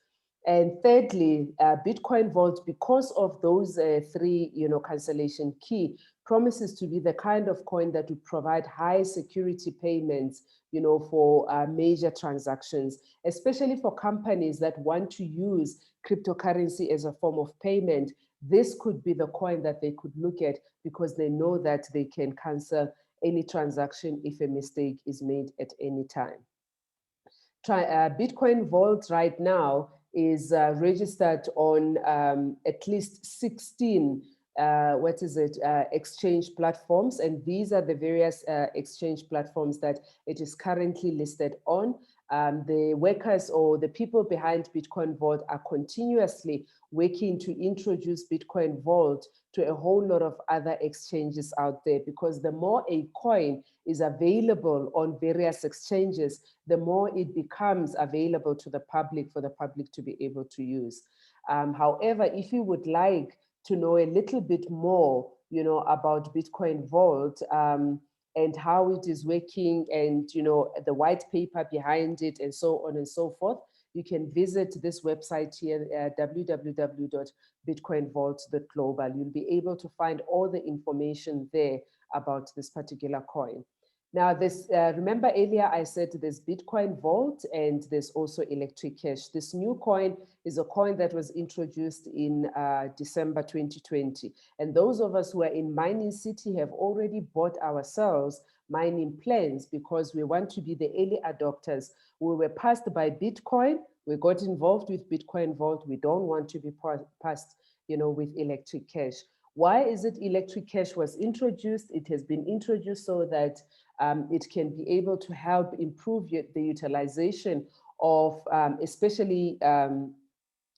Speaker 1: And thirdly, Bitcoin Vault, because of those three, cancellation key, promises to be the kind of coin that would provide high security payments, for major transactions, especially for companies that want to use cryptocurrency as a form of payment. This could be the coin that they could look at, because they know that they can cancel any transaction if a mistake is made at any time. Bitcoin Vault right now is registered on at least 16 exchange platforms, and these are the various exchange platforms that it is currently listed on. The workers or the people behind Bitcoin Vault are continuously working to introduce Bitcoin Vault to a whole lot of other exchanges out there, because the more a coin is available on various exchanges, the more it becomes available to the public for the public to be able to use. However, if you would like to know a little bit more, about Bitcoin Vault and how it is working, and the white paper behind it, and so on and so forth, you can visit this website here, www.bitcoinvault.global. You'll be able to find all the information there about this particular coin. Now, remember earlier I said there's Bitcoin Vault and there's also Electric Cash. This new coin is a coin that was introduced in December 2020. And those of us who are in Mining City have already bought ourselves mining plans, because we want to be the early adopters. We were passed by Bitcoin. We got involved with Bitcoin Vault. We don't want to be passed, with Electric Cash. Why is it Electric Cash was introduced? It has been introduced so that it can be able to help improve the utilization of especially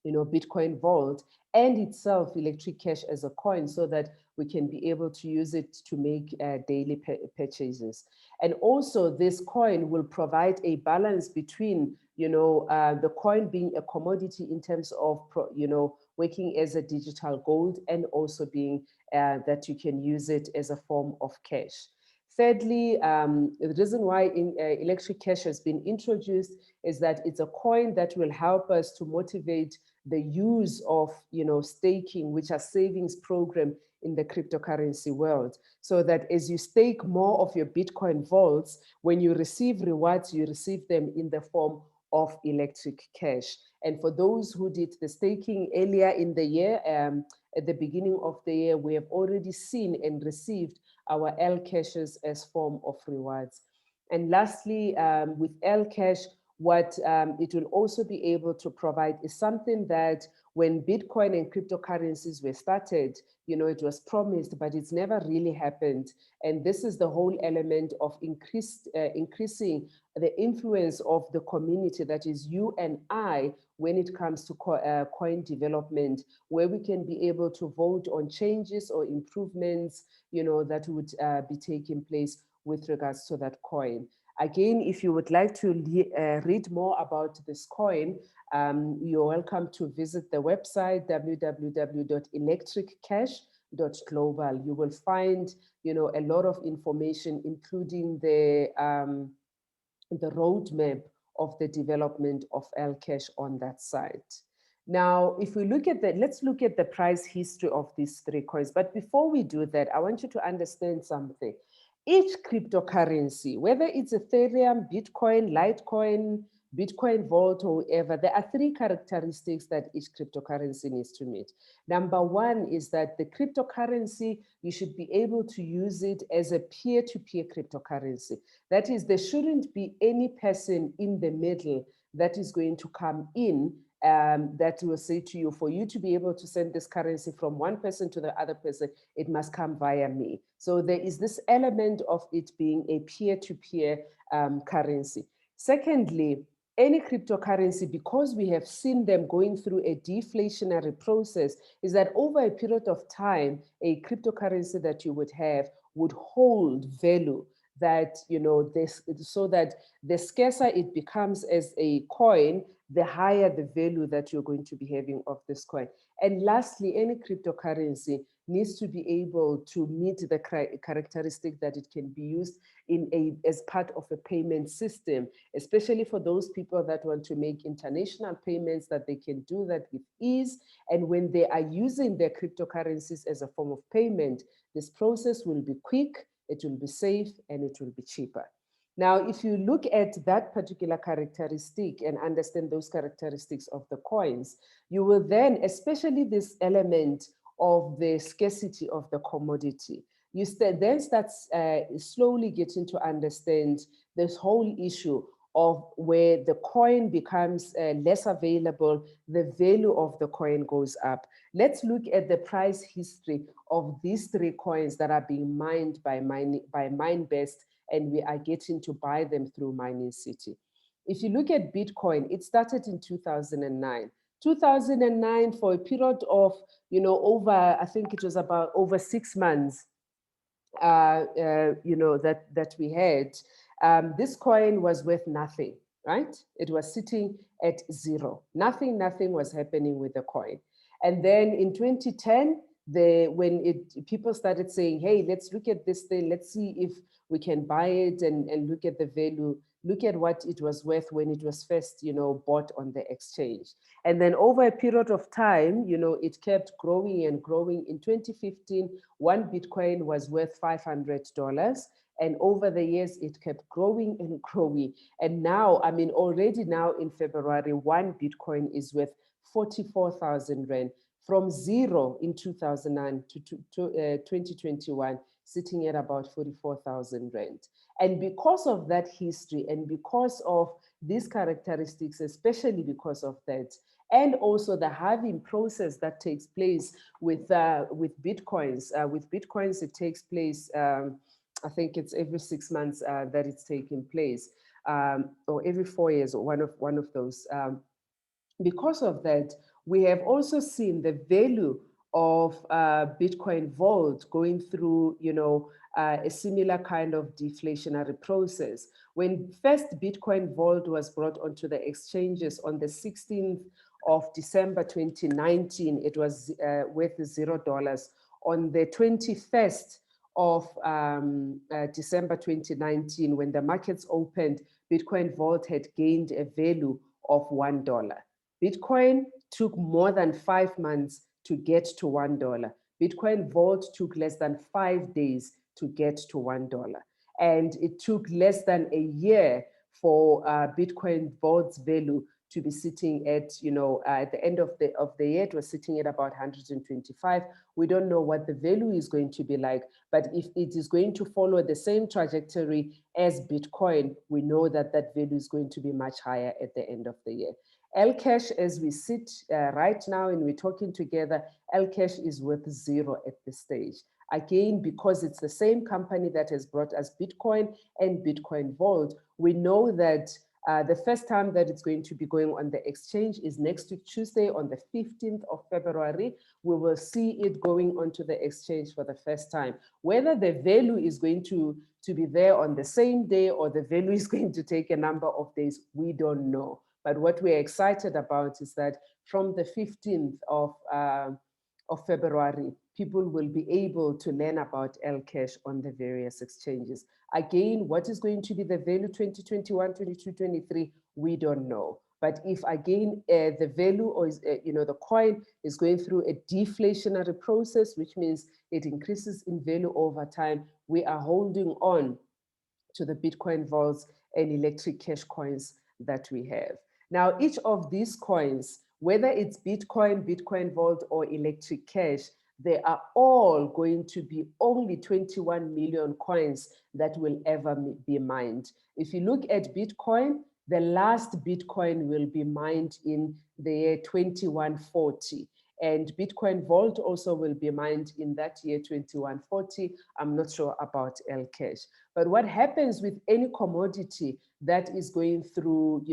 Speaker 1: Bitcoin Vault and itself Electric Cash as a coin, so that we can be able to use it to make daily purchases. And also this coin will provide a balance between the coin being a commodity in terms of working as a digital gold, and also being that you can use it as a form of cash. Thirdly, the reason why Electric Cash has been introduced is that it's a coin that will help us to motivate the use of staking, which are savings program in the cryptocurrency world, so that as you stake more of your Bitcoin vaults, when you receive rewards, you receive them in the form of Electric Cash. And for those who did the staking earlier in the year, at the beginning of the year, we have already seen and received our L Cashes as form of rewards. And lastly, with L Cash, what it will also be able to provide is something that when Bitcoin and cryptocurrencies were started, it was promised, but it's never really happened. And this is the whole element of increasing the influence of the community, that is you and I, when it comes to coin development, where we can be able to vote on changes or improvements, that would be taking place with regards to that coin. Again, if you would like to read more about this coin, you're welcome to visit the website www.electriccash.com Global. You will find, you know, a lot of information, including the roadmap of the development of Lcash on that site. Now, if we look at let's look at the price history of these three coins. But before we do that, I want you to understand something. Each cryptocurrency, whether it's Ethereum, Bitcoin, Litecoin, Bitcoin Vault, or whatever, there are three characteristics that each cryptocurrency needs to meet. Number one is that the cryptocurrency, you should be able to use it as a peer-to-peer cryptocurrency. That is, there shouldn't be any person in the middle that is going to come in that will say to you, for you to be able to send this currency from one person to the other person, it must come via me. So there is this element of it being a peer-to-peer currency. Secondly, any cryptocurrency, because we have seen them going through a deflationary process, is that over a period of time, a cryptocurrency that you would have would hold value that, you know, this, so that the scarcer it becomes as a coin, the higher the value that you're going to be having of this coin. And lastly, any cryptocurrency needs to be able to meet the characteristic that it can be used as part of a payment system, especially for those people that want to make international payments, that they can do that with ease. And when they are using their cryptocurrencies as a form of payment, this process will be quick, it will be safe, and it will be cheaper. Now, if you look at that particular characteristic and understand those characteristics of the coins, you will then, especially this element of the scarcity of the commodity, you then start slowly getting to understand this whole issue of where the coin becomes less available, the value of the coin goes up. Let's look at the price history of these three coins that are being mined by MineBest, and we are getting to buy them through Mining City. If you look at Bitcoin, it started in 2009. 2009, for a period of, you know, over, I think it was about over 6 months, you know, that we had, this coin was worth nothing, right? It was sitting at zero. Nothing was happening with the coin. And then in 2010, when people started saying, hey, let's look at this thing, let's see if we can buy it and look at the value, look at what it was worth when it was first, you know, bought on the exchange. And then over a period of time, you know, it kept growing and growing. In 2015, one Bitcoin was worth $500. And over the years, it kept growing and growing. And now, I mean, already now in February, one Bitcoin is worth 44,000 Rand, from zero in 2009 to 2021, sitting at about 44,000 Rand. And because of that history and because of these characteristics, especially because of that, and also the halving process that takes place with Bitcoins. With Bitcoins, it takes place, I think it's every 6 months that it's taking place, or every 4 years, or one of those. Because of that, we have also seen the value of Bitcoin Vault going through, you know, a similar kind of deflationary process. When first Bitcoin Vault was brought onto the exchanges on the 16th of December 2019, it was worth $0. On the 21st of December 2019, when the markets opened, Bitcoin Vault had gained a value of $1. Bitcoin took more than 5 months to get to $1. Bitcoin Vault took less than 5 days to get to $1. And it took less than a year for Bitcoin Vault's value to be sitting at, you know, at the end of the year, it was sitting at about 125. We don't know what the value is going to be like, but if it is going to follow the same trajectory as Bitcoin, we know that that value is going to be much higher at the end of the year. Lcash, as we sit right now and we're talking together, Lcash is worth $0 at this stage. Again, because it's the same company that has brought us Bitcoin and Bitcoin Vault, we know that the first time that it's going to be going on the exchange is next week, Tuesday, on the 15th of February. We will see it going onto the exchange for the first time. Whether the value is going to be there on the same day or the value is going to take a number of days, we don't know. But what we're excited about is that from the 15th of February, people will be able to learn about Lcash on the various exchanges. Again, what is going to be the value 2021, 22, 23? We don't know. But if again, the value or the coin is going through a deflationary process, which means it increases in value over time, we are holding on to the Bitcoin vaults and electric cash coins that we have. Now, each of these coins, whether it's Bitcoin, Bitcoin Vault, or electric cash, they are all going to be only 21 million coins that will ever be mined. If you look at Bitcoin, the last Bitcoin will be mined in the year 2140. And Bitcoin Vault also will be mined in that year 2140. I'm not sure about Lcash. But what happens with any commodity that is going through,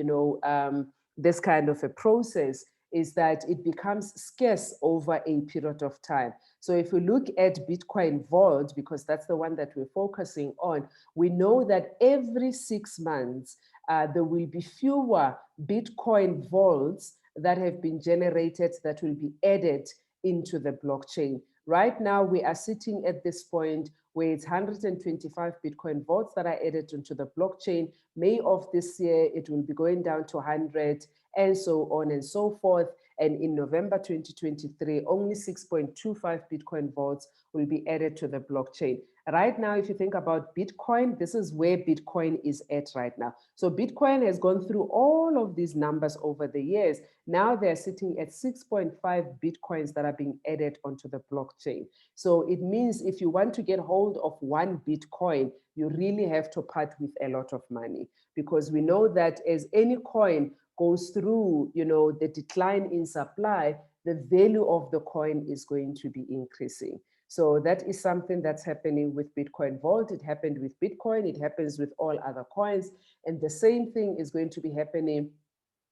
Speaker 1: this kind of a process is that it becomes scarce over a period of time. So if we look at Bitcoin Vault, because that's the one that we're focusing on, we know that every 6 months, there will be fewer Bitcoin vaults that have been generated that will be added into the blockchain. Right now, we are sitting at this point where it's 125 Bitcoin vaults that are added into the blockchain. May of this year, it will be going down to 100 and so on and so forth. And in November 2023, only 6.25 Bitcoin vaults will be added to the blockchain. Right now, if you think about Bitcoin, this is where Bitcoin is at right now. So Bitcoin has gone through all of these numbers over the years. Now they're sitting at 6.5 Bitcoins that are being added onto the blockchain. So it means if you want to get hold of 1 Bitcoin, you really have to part with a lot of money, because we know that as any coin goes through, the decline in supply, the value of the coin is going to be increasing. So that is something that's happening with Bitcoin Vault. It happened with Bitcoin. It happens with all other coins. And the same thing is going to be happening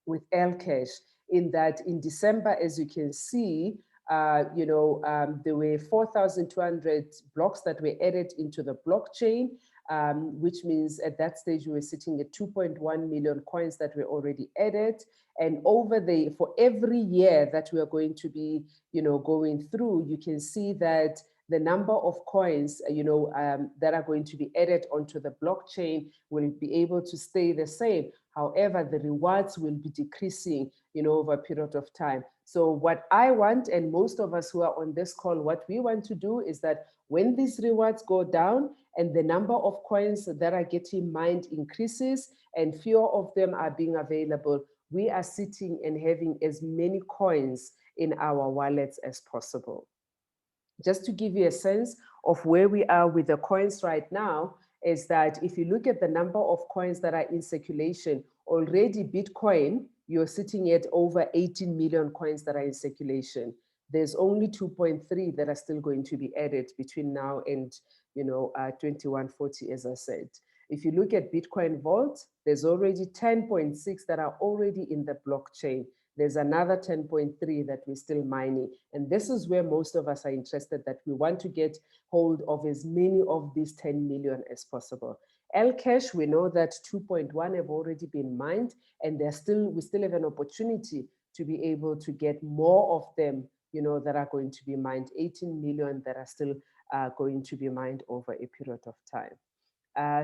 Speaker 1: with Lcash, in that in December, as you can see, there were 4,200 blocks that were added into the blockchain, which means at that stage we were sitting at 2.1 million coins that were already added. And for every year that we are going to be, going through, you can see that the number of coins, that are going to be added onto the blockchain will be able to stay the same. However, the rewards will be decreasing, over a period of time. So what I want, and most of us who are on this call, what we want to do is that when these rewards go down and the number of coins that are getting mined increases and fewer of them are being available, we are sitting and having as many coins in our wallets as possible. Just to give you a sense of where we are with the coins right now, is that if you look at the number of coins that are in circulation, already Bitcoin, you're sitting at over 18 million coins that are in circulation. There's only 2.3 that are still going to be added between now and 2140, as I said. If you look at Bitcoin Vault, there's already 10.6 that are already in the blockchain. There's another 10.3 that we're still mining. And this is where most of us are interested, that we want to get hold of as many of these 10 million as possible. Lcash, we know that 2.1 have already been mined, and we still have an opportunity to be able to get more of them, that are going to be mined, 18 million that are still going to be mined over a period of time.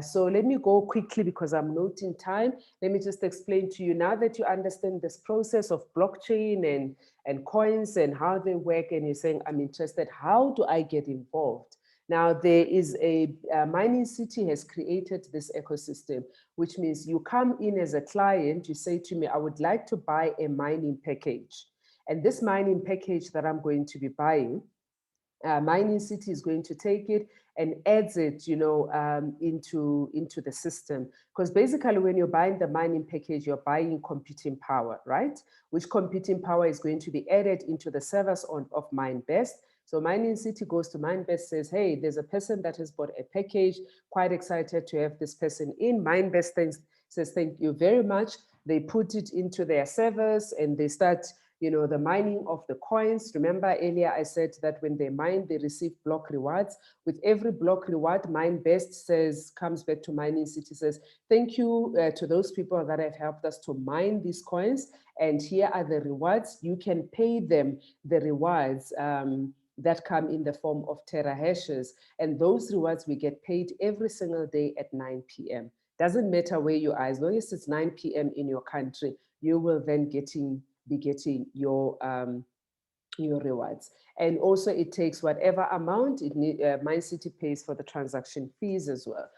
Speaker 1: So let me go quickly because I'm noting time. Let me just explain to you, now that you understand this process of blockchain and coins and how they work, and you're saying, I'm interested, how do I get involved? Now, there is a Mining City has created this ecosystem, which means you come in as a client, you say to me, I would like to buy a mining package. And this mining package that I'm going to be buying, Mining City is going to take it and adds it, into the system. Because basically when you're buying the mining package, you're buying computing power, right? Which computing power is going to be added into the servers of MineBest. So Mining City goes to MineBest, says, hey, there's a person that has bought a package, quite excited to have this person in. MineBest says, thank you very much. They put it into their servers and they start the mining of the coins. Remember earlier I said that when they mine, they receive block rewards. With every block reward, MineBest comes back to Mining City, says, thank you to those people that have helped us to mine these coins. And here are the rewards. You can pay them the rewards that come in the form of terahashes. And those rewards we get paid every single day at 9 p.m. Doesn't matter where you are, as long as it's 9 p.m. in your country, you will then be getting your rewards. And also it takes whatever amount MindCity pays for the transaction fees as well.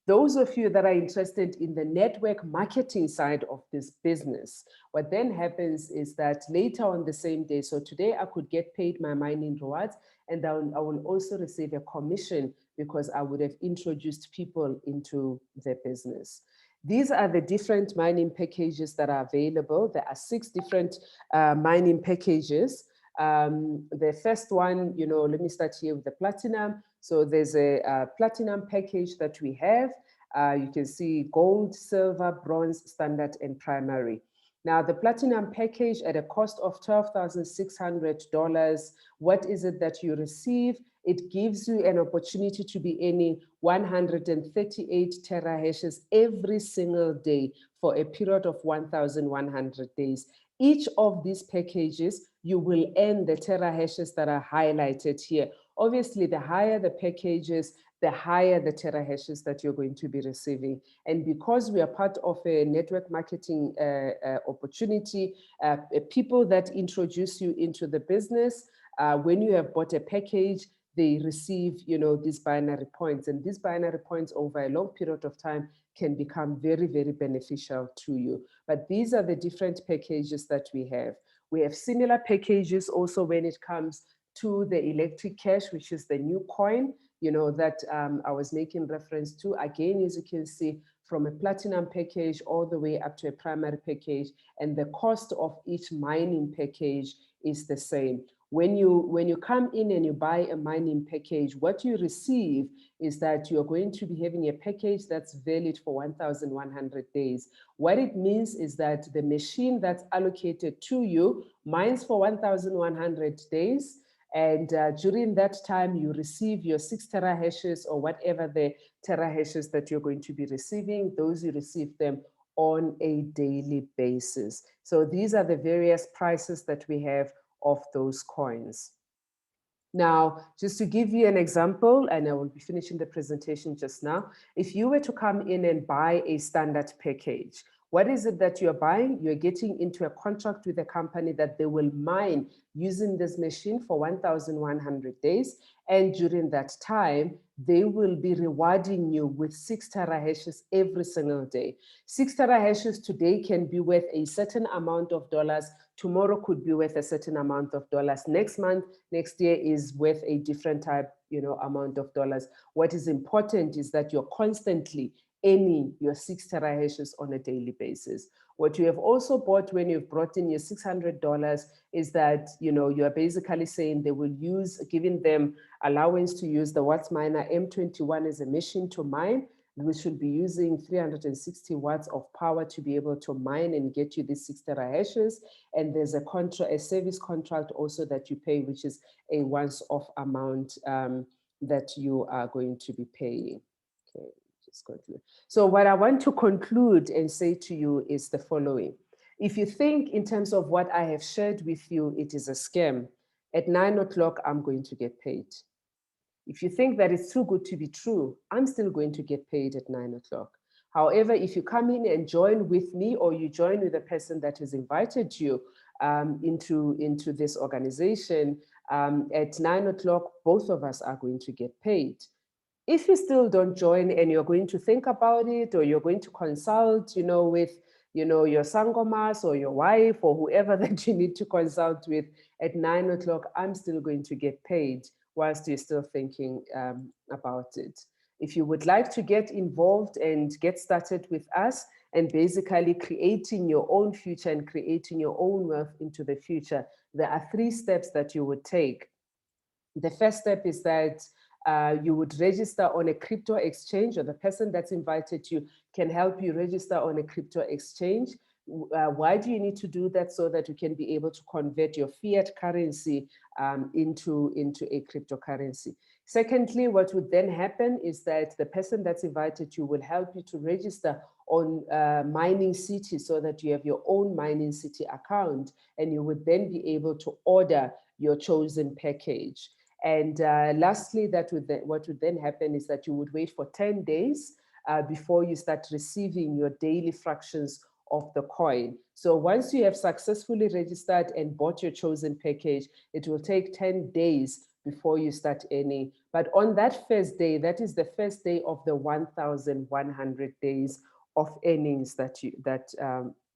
Speaker 1: Those of you that are interested in the network marketing side of this business, what then happens is that later on the same day, so today I could get paid my mining rewards, and I will also receive a commission because I would have introduced people into the business. These are the different mining packages that are available. There are 6 different mining packages. The first one, let me start here with the platinum. So there's a platinum package that we have. You can see gold, silver, bronze, standard, and primary. Now, the platinum package at a cost of $12,600, what is it that you receive? It gives you an opportunity to be earning 138 terahashes every single day for a period of 1,100 days. Each of these packages, you will earn the terahashes that are highlighted here. Obviously, the higher the packages, the higher the terahashes that you're going to be receiving. And because we are part of a network marketing opportunity, people that introduce you into the business, when you have bought a package, they receive, these binary points. And these binary points over a long period of time can become very, very beneficial to you. But these are the different packages that we have. We have similar packages also when it comes to the electric cash, which is the new coin, that I was making reference to. Again, as you can see, from a platinum package all the way up to a primary package, and the cost of each mining package is the same. When you come in and you buy a mining package, what you receive is that you're going to be having a package that's valid for 1,100 days. What it means is that the machine that's allocated to you mines for 1,100 days, and during that time, you receive your 6 terahashes or whatever the terahashes that you're going to be receiving. Those you receive them on a daily basis. So these are the various prices that we have of those coins. Now, just to give you an example, and I will be finishing the presentation just now, if you were to come in and buy a standard package, what is it that you're buying? You're getting into a contract with a company that they will mine using this machine for 1,100 days. And during that time, they will be rewarding you with 6 terahashes every single day. 6 terahashes today can be worth a certain amount of dollars. Tomorrow could be worth a certain amount of dollars. Next month, next year is worth a different type, amount of dollars. What is important is that you're constantly earning your 6 terahashes on a daily basis. What you have also bought when you've brought in your $600 is that, you are basically saying they will use, giving them allowance to use the Watts Miner M21 as a machine to mine. We should be using 360 watts of power to be able to mine and get you these 6 terahashes. And there's a service contract also that you pay, which is a once-off amount that you are going to be paying. Okay. So what I want to conclude and say to you is the following. If you think in terms of what I have shared with you, it is a scam, at 9 o'clock, I'm going to get paid. If you think that it's too good to be true, I'm still going to get paid at 9 o'clock. However, if you come in and join with me, or you join with a person that has invited you into this organization, at 9 o'clock, both of us are going to get paid. If you still don't join and you're going to think about it, or you're going to consult, with, your sangomas or your wife or whoever that you need to consult with, at 9 o'clock, I'm still going to get paid whilst you're still thinking about it. If you would like to get involved and get started with us and basically creating your own future and creating your own wealth into the future, there are 3 steps that you would take. The first step is that you would register on a crypto exchange, or the person that's invited you can help you register on a crypto exchange. Why do you need to do that? So that you can be able to convert your fiat currency into a cryptocurrency. Secondly, what would then happen is that the person that's invited you will help you to register on Mining City, so that you have your own Mining City account, and you would then be able to order your chosen package. And lastly, what would then happen is that you would wait for 10 days before you start receiving your daily fractions of the coin. So once you have successfully registered and bought your chosen package, it will take 10 days before you start earning. But on that first day, that is the first day of the 1,100 days of earnings that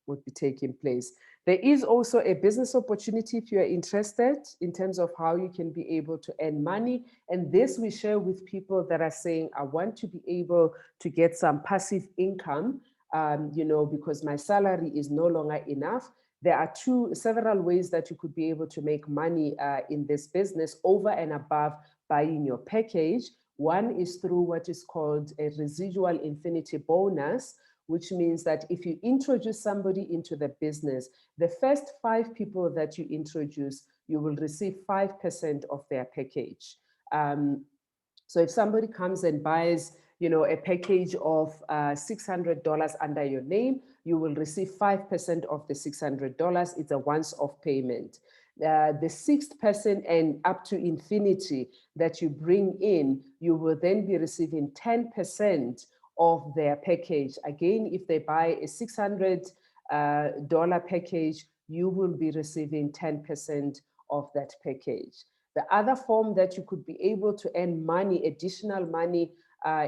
Speaker 1: would be taking place. There is also a business opportunity if you are interested in terms of how you can be able to earn money. And this we share with people that are saying, I want to be able to get some passive income, because my salary is no longer enough. There are several ways that you could be able to make money in this business over and above buying your package. One is through what is called a residual infinity bonus, which means that if you introduce somebody into the business, the first 5 people that you introduce, you will receive 5% of their package. So if somebody comes and buys, a package of $600 under your name, you will receive 5% of the $600. It's a once-off payment. The 6th person and up to infinity that you bring in, you will then be receiving 10% of their package. Again, if they buy a $600 package, you will be receiving 10% of that package. The other form that you could be able to earn money, additional money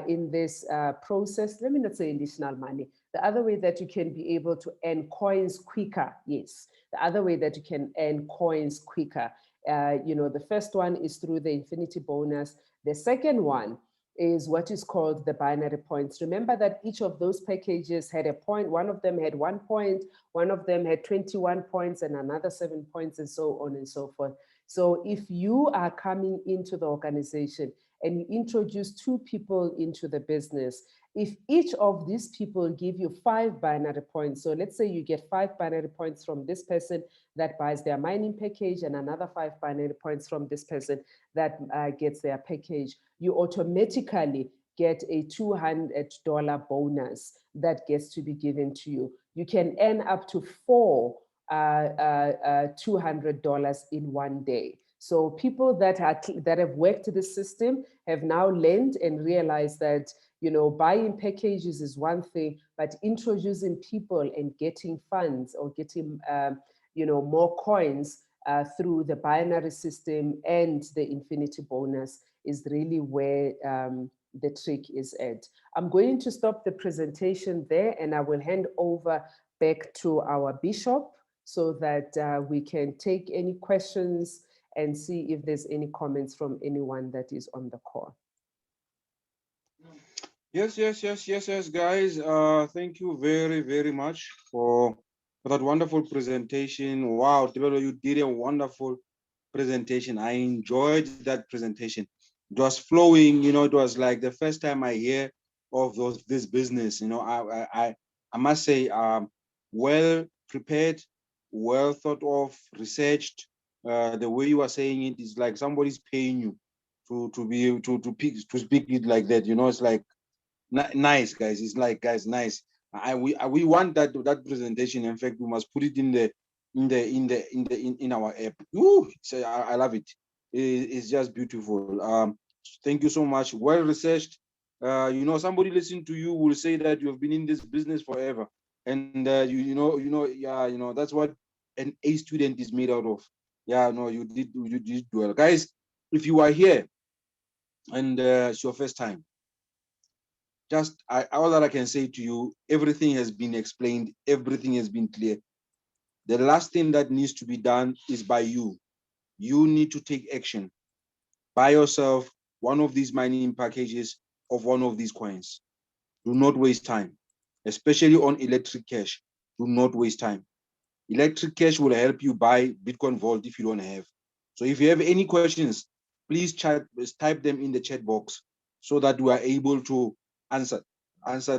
Speaker 1: in this process, let me not say additional money, the other way that you can be able to earn coins quicker, yes. The other way that you can earn coins quicker, the first one is through the infinity bonus. The second one is what is called the binary points. Remember that each of those packages had a point. One of them had 1 point, one of them had 21 points, and another 7 points, and so on and so forth. So if you are coming into the organization and you introduce 2 people into the business, if each of these people give you 5 binary points, so let's say you get 5 binary points from this person that buys their mining package and another 5 binary points from this person that gets their package, you automatically get a $200 bonus that gets to be given to you. You can earn up to 4 $200 in one day. So people that have worked the system have now learned and realized that buying packages is one thing, but introducing people and getting funds or getting more coins through the binary system and the infinity bonus is really where the trick is at. I'm going to stop the presentation there, and I will hand over back to our bishop so that we can take any questions and see if there's any comments from anyone that is on the call.
Speaker 4: Yes, guys. Thank you very, very much for that wonderful presentation. Wow, Tebello, you did a wonderful presentation. I enjoyed that presentation. It was flowing, it was like the first time I hear of this business. I must say, well prepared, well thought of, researched. The way you are saying it is like somebody's paying you to speak it like that. It's like nice, guys. It's like, guys, nice. We want that presentation. In fact, we must put it in our app. Ooh, so I love it. It's just beautiful. Thank you so much. Well researched. Somebody listening to you will say that you have been in this business forever, and that's what an A student is made out of. Yeah, no, you did well, guys. If you are here and it's your first time, all that I can say to you, everything has been explained, everything has been clear. The last thing that needs to be done is by you. You need to take action. Buy yourself one of these mining packages of one of these coins. Do not waste time, especially on electric cash. Do not waste time. Electric cash will help you buy Bitcoin Vault if you don't have. So if you have any questions, please type them in the chat box so that we are able to answer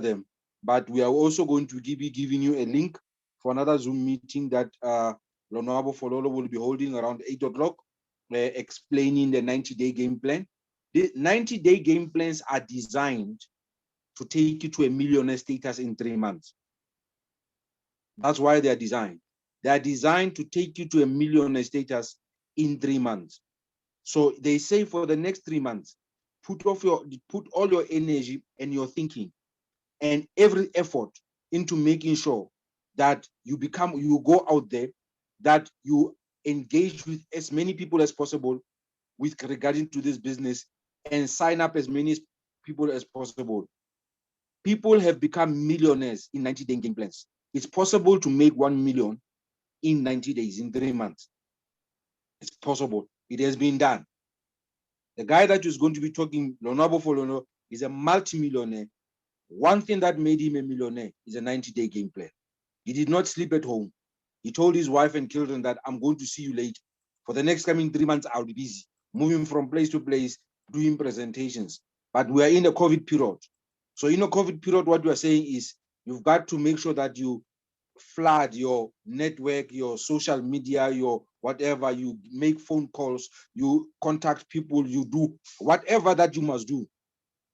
Speaker 4: them. But we are also going to be giving you a link for another Zoom meeting that Lonwabo Fololo will be holding around 8 o'clock, explaining the 90-day game plan. The 90-day game plans are designed to take you to a millionaire status in 3 months. That's why they are designed. They are designed to take you to a millionaire status in 3 months. So they say for the next 3 months, put all your energy and your thinking and every effort into making sure that you go out there, that you engage with as many people as possible with regarding to this business, and sign up as many people as possible. People have become millionaires in 90-day game plans. It's possible to make 1 million in 90 days, in 3 months. It's possible. It has been done. The guy that is going to be talking, Lonabo Folono, is a multi-millionaire. One thing that made him a millionaire is a 90-day game plan. He did not sleep at home. He told his wife and children that I'm going to see you later. For the next coming 3 months, I'll be busy, moving from place to place, doing presentations. But we are in a COVID period. So in a COVID period, what we are saying is you've got to make sure that you flood your network, your social media, your whatever, you make phone calls, you contact people, you do whatever that you must do.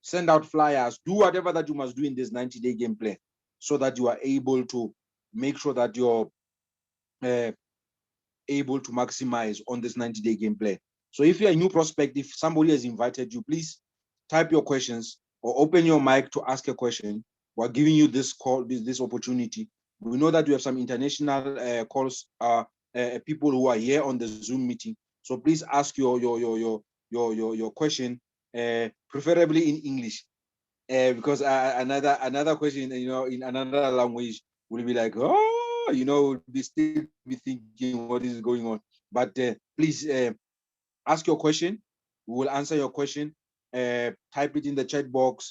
Speaker 4: Send out flyers, do whatever that you must do in this 90-day game plan so that you are able to make sure that you're able to maximize on this 90-day game plan. So if you're a new prospect, if somebody has invited you, please type your questions or open your mic to ask a question. We're giving you this call, this opportunity. We know that we have some international calls, people who are here on the Zoom meeting. So please ask your question, preferably in English, because another question, in another language will be like, oh, will be still be thinking what is going on. But please ask your question. We will answer your question. Type it in the chat box.